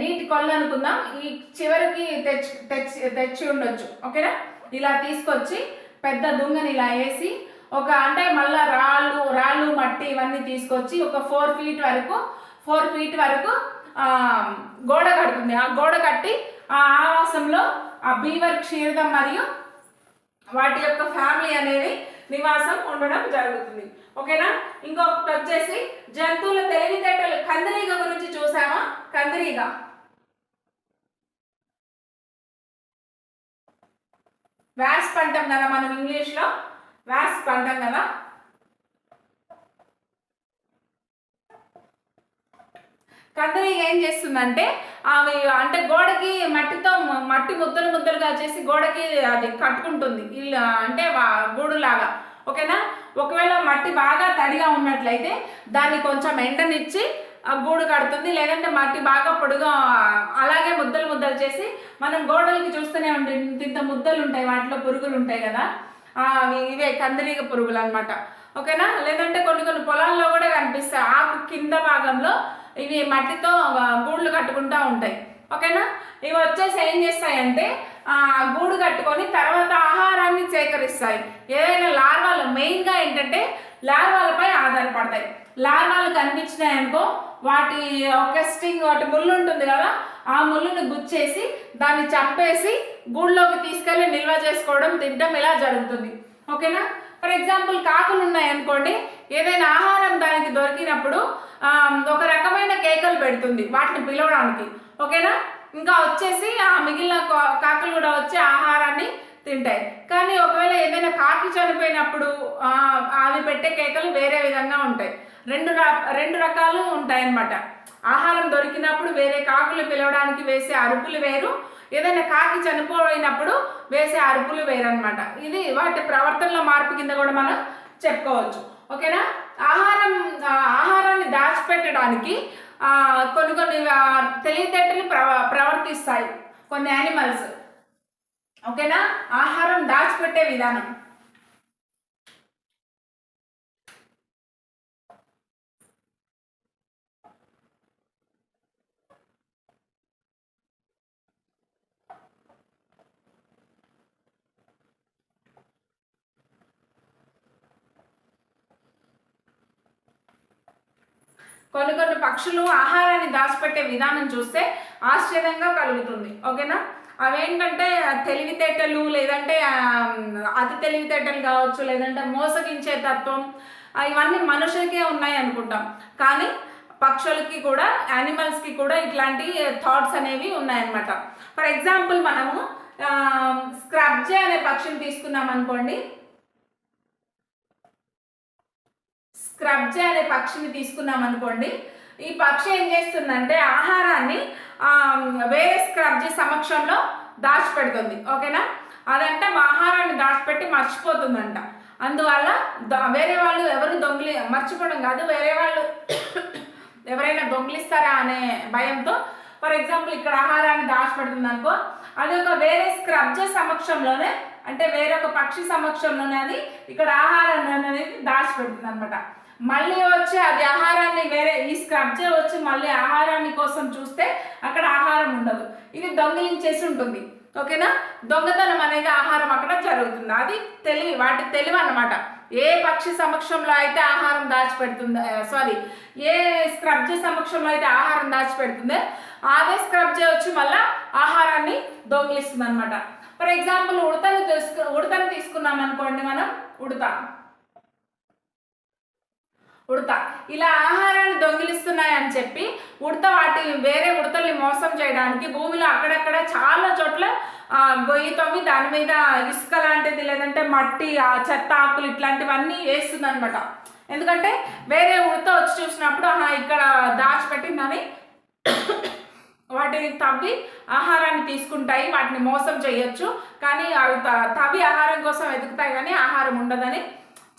నీటి కొల్లు అనుకుందాం, ఈ చివరికి తెచ్చి ఉండొచ్చు. ఓకేనా, ఇలా తీసుకొచ్చి పెద్ద దుంగని ఇలా వేసి అంటే మళ్ళీ రాళ్ళు మట్టి ఇవన్నీ తీసుకొచ్చి ఒక 4 ఫీట్ వరకు గోడ కడుతుంది. ఆ గోడ కట్టి ఆ ఆవాసంలో ఆ బీవర్ క్షీరదం మరియు వాటి యొక్క ఫ్యామిలీ అనేది నివాసం ఉండడం జరుగుతుంది. ఓకేనా, ఇంకొకటి వచ్చేసి జంతువుల తెలివితేటలు. కందిరీగ గురించి చూసామా? కందిరీగ వాస్ప్ అంటాం కదా మనం ఇంగ్లీష్లో, వాస్ప్ అంటాం కదా. కందిరీగ ఏం చేస్తుందంటే అవి అంటే గోడకి మట్టి ముద్దలుగా చేసి గోడకి అది కట్టుకుంటుంది ఇల్లు, అంటే గూడులాగా. ఓకేనా, ఒకవేళ మట్టి బాగా తడిగా ఉన్నట్లయితే దాన్ని కొంచెం ఎండనిచ్చి గూడు కడుతుంది. లేదంటే మట్టి బాగా పొడుగా అలాగే ముద్దలు చేసి మనం గోడలకి చూస్తూనే ఉంటుంది, ఇంత ముద్దలు ఉంటాయి, వాటిలో పురుగులు ఉంటాయి కదా, ఇవే కందిరీగ పురుగులు అనమాట. ఓకేనా, లేదంటే కొన్ని పొలాల్లో కూడా కనిపిస్తాయి. ఆకు కింద భాగంలో ఇవి మట్టితో గూళ్ళు కట్టుకుంటూ ఉంటాయి. ఓకేనా, ఇవి వచ్చేసి ఏం చేస్తాయంటే గూడు కట్టుకొని తర్వాత ఆహారాన్ని సేకరిస్తాయి. ఏదైనా లార్వాలు, మెయిన్గా ఏంటంటే లార్వాలపై ఆధారపడతాయి. లార్వాలు కనిపించినాయి అనుకో, వాటి ముళ్ళు ఉంటుంది కదా, ఆ ముళ్ళుని గుచ్చేసి దాన్ని చంపేసి గూళ్ళలోకి తీసుకెళ్ళి నిల్వ చేసుకోవడం, తినడం ఇలా జరుగుతుంది. ఓకేనా, ఫర్ ఎగ్జాంపుల్ కాకులు ఉన్నాయనుకోండి, ఏదైనా ఆహారం దానికి దొరికినప్పుడు ఒక రకమైన కేకలు పెడుతుంది వాటిని పిలవడానికి. ఓకేనా, ఇంకా వచ్చేసి ఆ మిగిలిన కాకులు కూడా వచ్చి ఆహారాన్ని తింటాయి. కానీ ఒకవేళ ఏదైనా కాకి చనిపోయినప్పుడు అవి పెట్టే కేకలు వేరే విధంగా ఉంటాయి. రెండు రకాలు ఉంటాయి అన్నమాట. ఆహారం దొరికినప్పుడు వేరే కాకులు పిలవడానికి వేసే అరుపులు వేరు, ఏదైనా కాకి చనిపోయినప్పుడు వేసే అరుపులు వేరు అనమాట. ఇది వాటి ప్రవర్తనలో మార్పు కింద కూడా మనం చెప్పుకోవచ్చు. ఓకేనా, ఆహారాన్ని దాచిపెట్టడానికి కొన్ని తెలివితేటలు ప్రవర్తిస్తాయి కొన్ని యానిమల్స్. ఓకేనా, ఆహారం దాచిపెట్టే విధానం. కొన్ని పక్షులు ఆహారాన్ని దాచిపెట్టే విధానం చూస్తే ఆశ్చర్యంగా కలుగుతుంది. ఓకేనా, అవేంటంటే తెలివితేటలు, లేదంటే అతి తెలివితేటలు కావచ్చు, లేదంటే మోసగించే తత్వం, ఇవన్నీ మనుషులకే ఉన్నాయి అనుకుంటాం. కానీ పక్షులకి కూడా, యానిమల్స్కి కూడా ఇట్లాంటి థాట్స్ అనేవి ఉన్నాయన్నమాట. ఫర్ ఎగ్జాంపుల్ మనము స్క్రబ్జే అనే పక్షిని తీసుకున్నాం అనుకోండి. స్క్రబ్జే అనే పక్షిని తీసుకున్నాం అనుకోండి, ఈ పక్షి ఏం చేస్తుందంటే ఆహారాన్ని వేరే స్క్రబ్జీ సమక్షంలో దాచిపెడుతుంది. ఓకేనా, అదంటే ఆహారాన్ని దాచిపెట్టి మర్చిపోతుందంట. అందువల్ల వేరే వాళ్ళు ఎవరు మర్చిపోవడం కాదు, వేరే వాళ్ళు ఎవరైనా దొంగిలిస్తారా అనే భయంతో, ఫర్ ఎగ్జాంపుల్ ఇక్కడ ఆహారాన్ని దాచిపెడుతుంది అనుకో, అది ఒక వేరే స్క్రబ్జీ సమక్షంలోనే, అంటే వేరొక పక్షి సమక్షంలోనే అది ఇక్కడ ఆహారాన్ని అనేది దాచిపెడుతుంది అనమాట. మళ్ళీ వచ్చి అది ఆహారాన్ని ఈ స్క్రబ్జే వచ్చి మళ్ళీ ఆహారాన్ని కోసం చూస్తే అక్కడ ఆహారం ఉండదు, ఇది దొంగిలించేసి ఉంటుంది. ఓకేనా, దొంగతనం అనేది ఆహారం అక్కడ జరుగుతుంది. అది వాటి తెలివి అన్నమాట. ఏ పక్షి సమక్షంలో అయితే ఆహారం దాచిపెడుతుందో, సారీ, ఏ స్క్రబ్జే సమక్షంలో అయితే ఆహారం దాచిపెడుతుందో అదే స్క్రబ్జే వచ్చి మళ్ళీ ఆహారాన్ని దొంగిలిస్తుంది అనమాట. ఫర్ ఎగ్జాంపుల్ ఉడతను తీసుకున్నాం అనుకోండి, మనం ఉడత ఇలా ఆహారాన్ని దొంగిలిస్తున్నాయని చెప్పి వాటి వేరే ఉడతల్ని మోసం చేయడానికి భూమిలో అక్కడక్కడ చాలా చోట్ల గొయ్యి తవ్వి దాని మీద ఇసుక లాంటిది లేదంటే మట్టి, చెత్త ఆకులు ఇట్లాంటివన్నీ వేస్తుంది అనమాట. ఎందుకంటే వేరే ఉడత వచ్చి చూసినప్పుడు ఇక్కడ దాచిపెట్టిందని వాటిని తవ్వి ఆహారాన్ని తీసుకుంటాయి, వాటిని మోసం చేయొచ్చు. కానీ అవి తవ్వి ఆహారం కోసం వెతుకుతాయి కానీ ఆహారం ఉండదని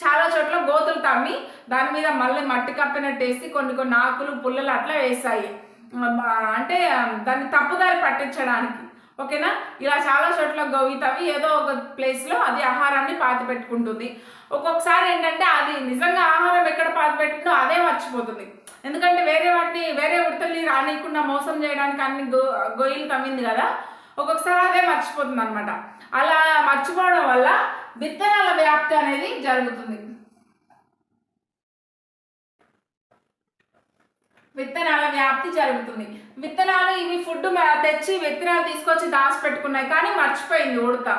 చాలా చోట్ల గోతులు తవ్వి దాని మీద మళ్ళీ మట్టి కప్పినట్టు వేసి కొన్ని ఆకులు పుల్లలు అట్లా వేస్తాయి, అంటే దాన్ని తప్పుదారి పట్టించడానికి. ఓకేనా, ఇలా చాలా చోట్ల గొయ్యి తవ్వి ఏదో ఒక ప్లేస్లో అది ఆహారాన్ని పాతి పెట్టుకుంటుంది. ఒక్కొక్కసారి ఏంటంటే అది నిజంగా ఆహారం ఎక్కడ పాతి పెట్టిందో అదే మర్చిపోతుంది. ఎందుకంటే వేరే ఉడతల్ని రానియకుండా మోసం చేయడానికి అన్ని గొయ్యిలు తవ్వింది కదా, ఒక్కొక్కసారి అదే మర్చిపోతుంది అనమాట. అలా మర్చిపోవడం వల్ల విత్తనాల వ్యాప్తి అనేది జరుగుతుంది. విత్తనాలు ఇవి ఫుడ్ తెచ్చి విత్తనాలు తీసుకొచ్చి దాచిపెట్టుకున్నాయి కానీ మర్చిపోయింది ఉడత.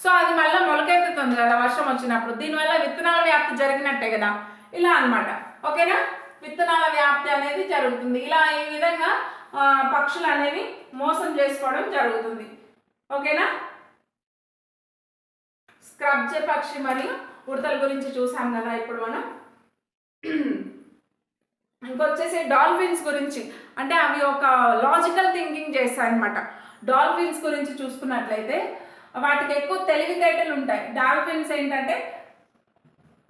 సో అది మళ్ళీ మొలకెత్తుతుంది కదా వర్షం వచ్చినప్పుడు, దీనివల్ల విత్తనాల వ్యాప్తి జరిగినట్టే కదా, ఇలా అనమాట. ఓకేనా, విత్తనాల వ్యాప్తి అనేది జరుగుతుంది. ఇలా ఈ విధంగా పక్షులు అనేవి మోసం చేసుకోవడం జరుగుతుంది. ఓకేనా, స్క్రబ్జే పక్షి మరియు ఉడతల గురించి చూసాం కదా. ఇప్పుడు మనం ఇంకొచ్చేసి డాల్ఫిన్స్ గురించి, అంటే అవి ఒక లాజికల్ థింకింగ్ చేస్తాయి అనమాట. డాల్ఫిన్స్ గురించి చూసుకున్నట్లయితే వాటికి ఎక్కువ తెలివితేటలు ఉంటాయి. డాల్ఫిన్స్ ఏంటంటే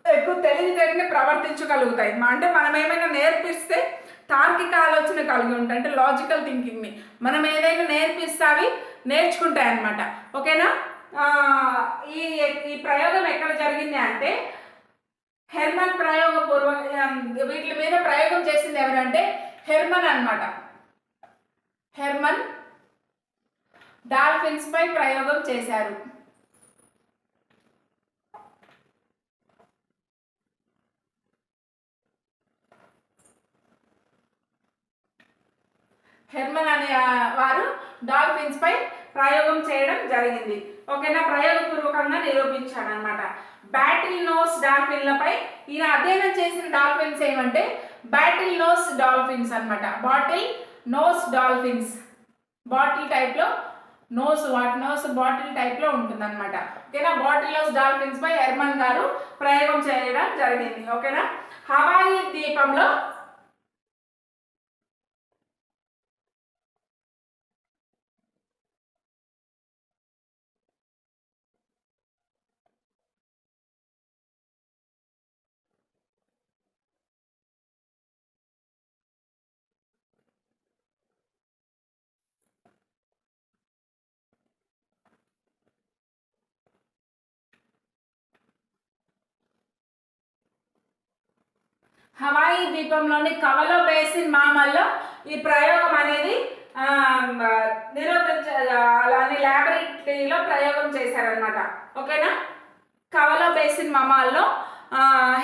ఎక్కువ తెలివితేటని ప్రవర్తించగలుగుతాయి. అంటే మనం ఏమైనా నేర్పిస్తే తార్కిక ఆలోచన కలిగి ఉంటాయి, అంటే లాజికల్ థింకింగ్ని మనం ఏదైనా నేర్పిస్తే అవి నేర్చుకుంటాయి అన్నమాట. ఓకేనా, ఈ ప్రయోగం ఎక్కడ జరిగింది అంటే హెర్మన్ వీటి మీద ప్రయోగం చేసింది ఎవరంటే హెర్మన్ అన్నమాట. హెర్మన్ డాల్ఫిన్స్ పై ప్రయోగం చేశారు. హెర్మన్ అనే వారు డాల్ఫిన్స్ పై ప్రయోగం చేయడం జరిగింది. ఓకేనా, ప్రయోగపూర్వకంగా నిరూపించాడు అనమాట. బ్యాటిల్ నోస్ డాల్ఫిన్లపై ఈయన అధ్యయనం చేసిన డాల్ఫిన్స్ ఏమంటే బ్యాటిల్ నోస్ డాల్ఫిన్స్ అనమాట. బాటిల్ నోస్ డాల్ఫిన్స్, బాటిల్ టైప్లో వాటి నోస్ బాటిల్ టైప్లో ఉంటుంది అనమాట. ఓకేనా, బాటిల్ నోస్ డాల్ఫిన్స్ పై హెర్మన్ గారు ప్రయోగం చేయడం జరిగింది. ఓకేనా, హవాయి ద్వీపంలో హవాయి ద్వీపంలోని కవలో బేసిన్ మామల్లో ఈ ప్రయోగం అనేది అలానే ల్యాబొరేటరీలో ప్రయోగం చేశారనమాట. ఓకేనా, కవలో బేసిన్ మామాల్లో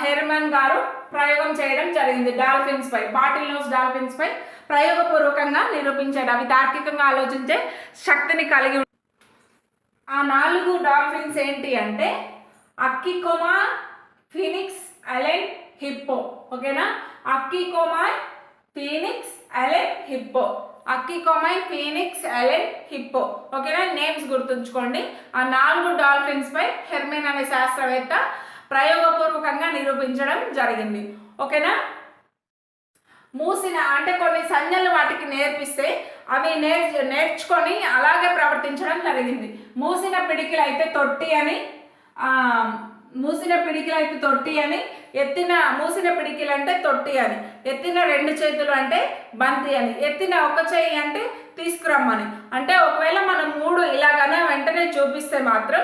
హెర్మన్ గారు ప్రయోగం చేయడం జరిగింది. డాల్ఫిన్స్ పై, బాటిల్ నోస్ డాల్ఫిన్స్ పై ప్రయోగపూర్వకంగా నిరూపించాడు. అవి తార్కికంగా ఆలోచించే శక్తిని కలిగి. ఆ 4 డాల్ఫిన్స్ ఏంటి అంటే అక్కికోమా, ఫీనిక్స్, అలెన్, హిప్పో. ఓకేనా, అక్కికోమాయ్, ఫీనిక్స్, అలెన్, హిప్పో. అక్కికోమాయ్, ఫీనిక్స్, అలెన్, హిప్పో. ఓకేనా, నేమ్స్ గుర్తుంచుకోండి. ఆ 4 డాల్ఫిన్స్ పై హెర్మన్ అనే శాస్త్రవేత్త ప్రయోగపూర్వకంగా నిరూపించడం జరిగింది. ఓకేనా, మూసిన అంటే కొన్ని సంజ్ఞలు వాటికి నేర్పిస్తే అవి నేర్చుకొని అలాగే ప్రవర్తించడం జరిగింది. మూసిన పిడికిలు అయితే తొట్టి అని, మూసిన పిడికిలు అంటే తొట్టి అని, ఎత్తిన 2 చేతులు అంటే బంతి అని, ఎత్తిన ఒక చేయి అంటే తీసుకురమ్మని. అంటే ఒకవేళ మనం 3 ఇలాగనే వెంటనే చూపిస్తే మాత్రం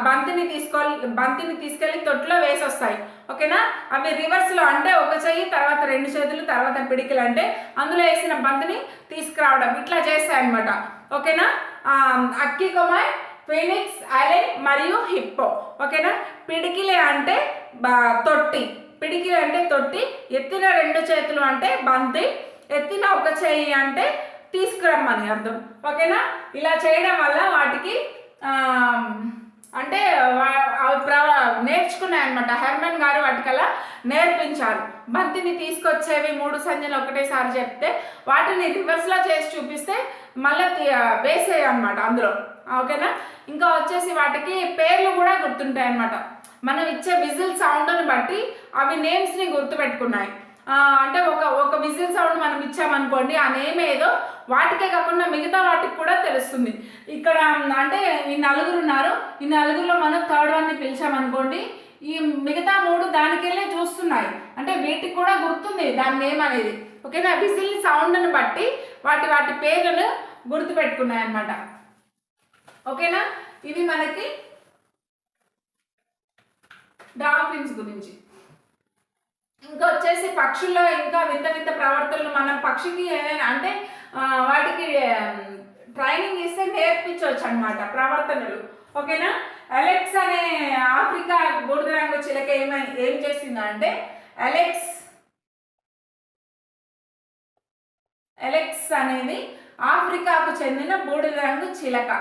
బంతిని తీసుకెళ్ళి తొట్టిలో వేసొస్తాయి. ఓకేనా, అవి రివర్స్లో అంటే ఒక చెయ్యి తర్వాత 2 చేతులు తర్వాత పిడికిలు అంటే అందులో వేసిన బంతిని తీసుకురావడం ఇట్లా చేస్తాయి అన్నమాట. ఓకేనా, అక్కికోమాయ్, ఫీనిక్స్, అలెన్ మరియు హిప్పో. ఓకేనా, పిడికిలే అంటే తొట్టి, పిడికిలి అంటే తొట్టి, ఎత్తిన 2 చేతులు అంటే బంతి, ఎత్తిన ఒక చెయ్యి అంటే తీసుకురమ్మని అర్థం. ఓకేనా? ఇలా చేయడం వల్ల వాటికి అంటే నేర్చుకున్నాయి అనమాట. హెర్మన్ గారు వాటికలా నేర్పించారు. బంతిని తీసుకొచ్చేవి 3 సంజ్ఞలు ఒకటేసారి చెప్తే వాటిని రివర్స్లో చేసి చూపిస్తే మళ్ళీ వేసేవి అనమాట అందులో. ఓకేనా? ఇంకా వచ్చేసి వాటికి పేర్లు కూడా గుర్తుంటాయి అనమాట. మనం ఇచ్చే విజిల్ సౌండ్ని బట్టి అవి నేమ్స్ని గుర్తుపెట్టుకున్నాయి. అంటే ఒక విజిల్ సౌండ్ మనం ఇచ్చామనుకోండి, ఆ నేమ్ ఏదో వాటికే కాకుండా మిగతా వాటికి కూడా తెలుస్తుంది. ఇక్కడ అంటే ఈ 4 ఉన్నారు, ఈ 4లో మనం థర్డ్ వన్ని పిలిచామనుకోండి, ఈ మిగతా 3 దానికెళ్ళే చూస్తున్నాయి, అంటే వీటికి కూడా గుర్తుంది దాని నేమ్ అనేది. ఓకేనా? విజిల్ సౌండ్ని బట్టి వాటి పేర్లను గుర్తుపెట్టుకున్నాయి అన్నమాట. ఓకేనా? ఇది మనకి డాల్ఫిన్స్ గురించి. ఇంకా వచ్చేసి పక్షుల్లో ఇంకా వింత వింత ప్రవర్తనలు. మనం పక్షికి అంటే వాటికి ట్రైనింగ్ ఇస్తే నేర్పించవచ్చు అనమాట ప్రవర్తనలు. ఓకేనా? అలెక్స్ అనే ఆఫ్రికా బూడిద రంగు చిలక ఏం చేసిందంటే, అలెక్స్ అనేది ఆఫ్రికాకు చెందిన బూడిద రంగు చిలక.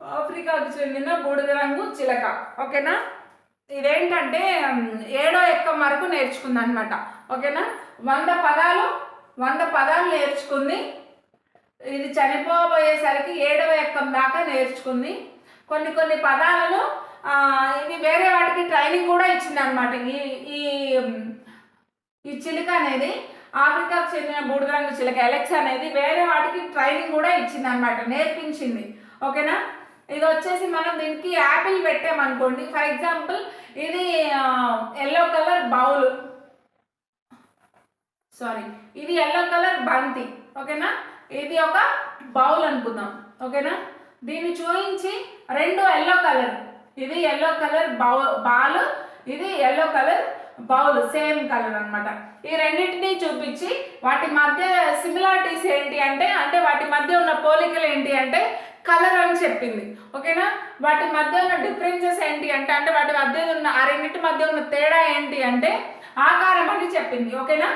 ఆఫ్రికాకు చెందిన బూడిద రంగు చిలక. ఓకేనా? ఇదేంటంటే 7వ ఎక్కం వరకు నేర్చుకుంది అనమాట. ఓకేనా? 100 పదాలు నేర్చుకుంది. ఇది చనిపోబోయేసరికి 7వ ఎక్కం దాకా నేర్చుకుంది. కొన్ని పదాలను ఇది వేరే వాటికి ట్రైనింగ్ కూడా ఇచ్చింది అనమాట. ఈ చిలుక అనేది, ఆఫ్రికాకు చెందిన బూడిద రంగు చిలక అలెక్స్ అనేది వేరే వాటికి ట్రైనింగ్ కూడా ఇచ్చింది అనమాట, నేర్పించింది. ఓకేనా? ఇది వచ్చేసి మనం దీనికి యాపిల్ పెట్టామనుకోండి, ఫర్ ఎగ్జాంపుల్ ఇది ఎల్లో కలర్ బౌల్, ఇది ఎల్లో కలర్ బంతి. ఓకేనా? ఇది ఒక బౌల్ అనుకుందాం. ఓకేనా? దీన్ని చూయించి 2 ఎల్లో కలర్, ఇది ఎల్లో కలర్ బాల్, ఇది yellow colour bowl, same colour అనమాట. ఈ రెండింటినీ చూపించి వాటి మధ్య సిమిలారిటీస్ ఏంటి అంటే వాటి మధ్య ఉన్న పోలికలు ఏంటి అంటే కలర్ అని చెప్పింది. ఓకేనా? వాటి మధ్య ఉన్న డిఫరెన్సెస్ ఏంటి అంటే వాటి మధ్య ఉన్న ఆ రెండింటి మధ్య ఉన్న తేడా ఏంటి అంటే ఆకారం అని చెప్పింది. ఓకేనా?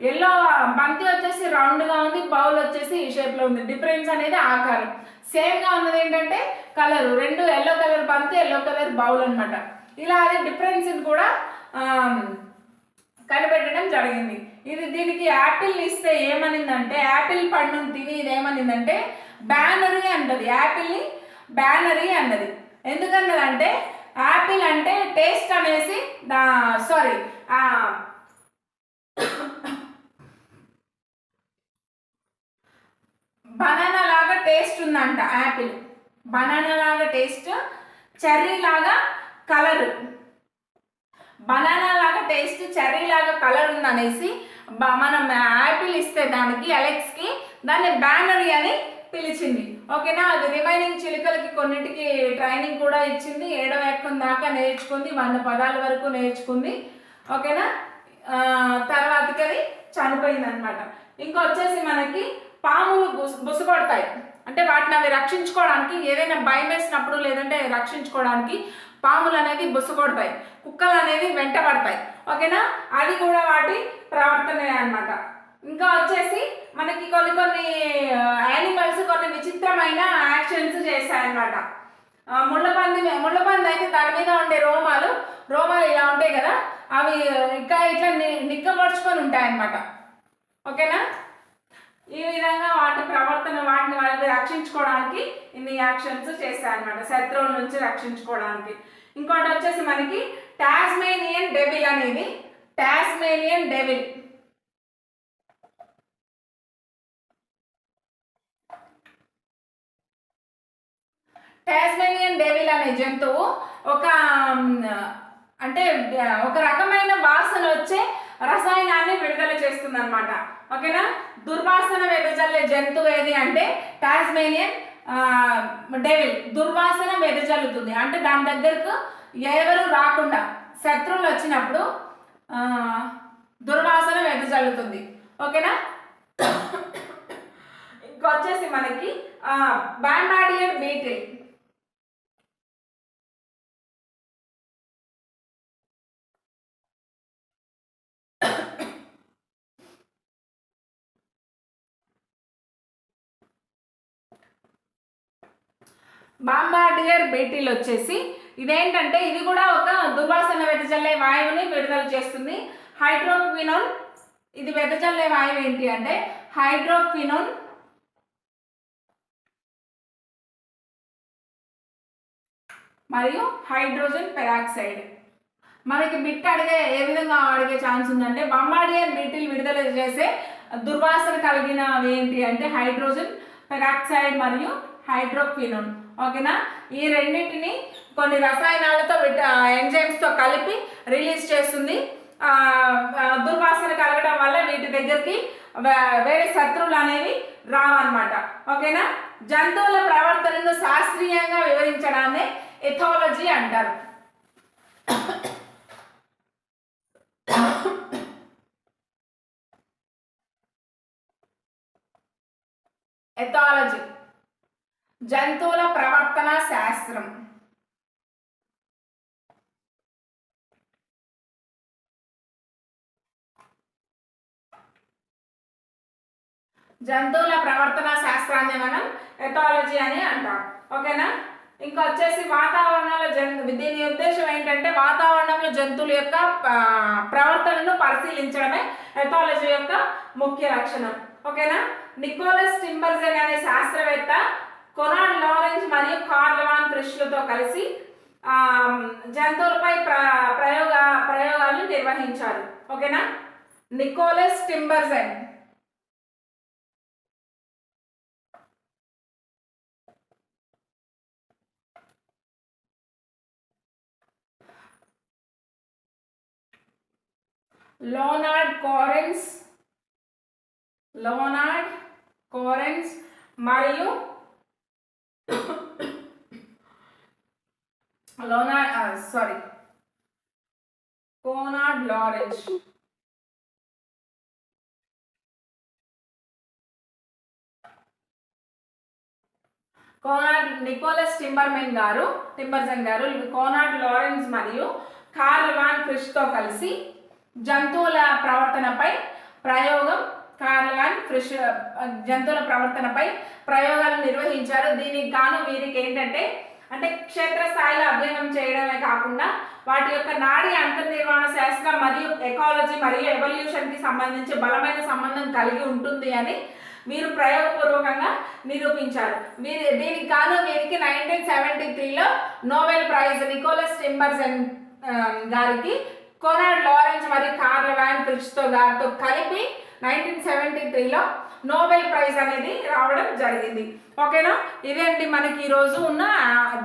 ఎల్లో బంతి వచ్చేసి రౌండ్గా ఉంది, బౌల్ వచ్చేసి ఈ షేప్లో ఉంది. డిఫరెన్స్ అనేది ఆకారం. సేమ్గా ఉన్నది ఏంటంటే కలరు, 2 ఎల్లో కలర్ బంతి, ఎల్లో కలర్ బౌల్ అనమాట. ఇలా అది డిఫరెన్స్ కూడా కనిపెట్టడం జరిగింది. దీనికి యాపిల్ ఇస్తే ఏమనిందంటే, యాపిల్ పండును తిని ఇదేమనిందంటే బ్యానరీ అన్నది, యాపిల్ని బ్యానరీ అన్నది. ఎందుకన్నదంటే యాపిల్ అంటే టేస్ట్ అనేసి బనానా లాగా టేస్ట్ ఉందంట యాపిల్, బనానా లాగా టేస్ట్, చెర్రీ లాగా కలర్, బనానా లాగా టేస్ట్, చెర్రీ లాగా కలర్ ఉందనేసి మనం యాపిల్ ఇస్తే దానికి అలెక్స్కి దాన్ని బ్యానరీ అని పిలిచింది. ఓకేనా? అది రిమైనింగ్ చిలుకలకి కొన్నిటికి ట్రైనింగ్ కూడా ఇచ్చింది. 7వ ఎక్కం దాకా నేర్చుకుంది, 100 పదాల వరకు నేర్చుకుంది. ఓకేనా? తర్వాతకి అది చనిపోయింది అనమాట. ఇంకా వచ్చేసి మనకి పాములు బుసగొడతాయి, అంటే వాటిని అవి రక్షించుకోవడానికి, ఏదైనా భయం వేసినప్పుడు లేదంటే రక్షించుకోవడానికి పాములు అనేది బుసగొడతాయి, కుక్కలు అనేది వెంటబడతాయి. ఓకేనా? అది కూడా వాటి ప్రవర్తనే అనమాట. ఇంకా వచ్చేసి మనకి కొన్ని యానిమల్స్ కొన్ని విచిత్రమైన యాక్షన్స్ చేస్తాయన్నమాట. ముళ్ళపంది అయితే దాని మీద ఉండే రోమాలు ఇలా ఉంటాయి కదా, అవి ఇంకా ఇట్లా నిక్కబడుచుకొని ఉంటాయన్నమాట. ఓకేనా? ఈ విధంగా వాటి ప్రవర్తన, వాటిని రక్షించుకోవడానికి ఇన్ని యాక్షన్స్ చేస్తాయన్నమాట, శత్రువుల నుంచి రక్షించుకోవడానికి. ఇంకోటి వచ్చేసి మనకి టాస్మేనియన్ డెవిల్ అనేది, టాస్మేనియన్ డెవిల్ అనే జంతువు ఒక రకమైన వాసన వచ్చే రసాయనాన్ని విడుదల చేస్తుంది అనమాట. ఓకేనా? దుర్వాసన వెదజల్లే జంతువు ఏది అంటే టాస్మేనియన్ డెవిల్. దుర్వాసన వెదజల్లుతుంది అంటే దాని దగ్గరకు ఎవరు రాకుండా, శత్రువులు వచ్చినప్పుడు దుర్వాసన వెదజల్లుతుంది. ఓకేనా. ఇంకొచ్చేసి మనకి బాంబాడియన్ బీటిల్. బాంబాడియర్ బీటిల్ వచ్చేసి ఇదేంటంటే ఇది కూడా ఒక దుర్వాసన వెదజల్లే వాయువుని విడుదల చేస్తుంది. హైడ్రోక్వినోన్, ఇది వెదజల్లే వాయువు ఏంటి అంటే హైడ్రోక్వినోన్ మరియు హైడ్రోజన్ పెరాక్సైడ్. మనకి బిట్ ఏ విధంగా అడిగే ఛాన్స్ ఉందంటే బాంబాడియర్ బీటిల్ విడుదల చేసే దుర్వాసన కలిగినవి ఏంటి అంటే హైడ్రోజన్ పెరాక్సైడ్ మరియు హైడ్రోక్వినోన్. ఓకేనా. ఈ రెండింటిని కొన్ని రసాయనాలతో ఎంజైమ్స్తో కలిపి రిలీజ్ చేస్తుంది. దుర్వాసన కలగడం వల్ల వీటి దగ్గరికి వేరే శత్రువులు అనేవి రావన్నమాట. ఓకేనా. జంతువుల ప్రవర్తనను శాస్త్రీయంగా వివరించడాన్ని ఎథాలజీ అంటారు. ఎథాలజీ జంతువుల ప్రవర్తన శాస్త్రం. జంతువుల ప్రవర్తన శాస్త్రాన్ని మనం ఎథాలజీ అని అంటాం. ఓకేనా. ఇంకా వచ్చేసి వాతావరణంలో దీని ఉద్దేశం ఏంటంటే వాతావరణంలో జంతువుల యొక్క ప్రవర్తనను పరిశీలించడమే ఎథాలజీ యొక్క ముఖ్య లక్షణం. ఓకేనా. నికోలస్ టింబర్జన్ అనే శాస్త్రవేత్త కొనాడ్ లారెన్స్ మరియు కార్ల్ వాన్ ఫ్రిష్లతో కలిసి జంతువులపై ప్రయోగాలను నిర్వహించారు. ఓకేనా. నికోలస్ టింబర్జన్. లోనార్డ్ కోరెన్స్ మరియు కోనార్డ్ లారెన్స్. నికోలస్ టింబర్జన్ గారు కోనార్డ్ లారెన్స్ మరియు కార్ల్ వాన్ ఫ్రిష్తో కలిసి జంతువుల ప్రవర్తనపై ప్రయోగాలు నిర్వహించారు. దీనికి గాను వీరికి ఏంటంటే అంటే క్షేత్రస్థాయిలో అధ్యయనం చేయడమే కాకుండా వాటి యొక్క నాడీ అంతర్నిర్మాణ శాస్త్రం మరియు ఎకాలజీ మరియు ఎవల్యూషన్కి సంబంధించి బలమైన సంబంధం కలిగి ఉంటుంది అని వీరు ప్రయోగపూర్వకంగా నిరూపించారు. దీనికి గాను వీరికి 1973లో నోబెల్ ప్రైజ్ నికోలస్ టింబర్జన్ గారికి కొనార్డ్ లారెన్స్ మరియు కార్ల్ వాన్ ఫ్రిష్తో గారితో కలిపి 1973లో నోబెల్ ప్రైజ్ అనేది రావడం జరిగింది. ఓకేనా. ఇదే అండి మనకి ఈరోజు ఉన్న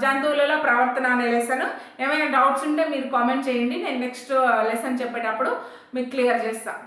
జంతువులలో ప్రవర్తన అనే లెసన్. ఏమైనా డౌట్స్ ఉంటే మీరు కామెంట్ చేయండి, నేను నెక్స్ట్ లెసన్ చెప్పేటప్పుడు మీకు క్లియర్ చేస్తాను.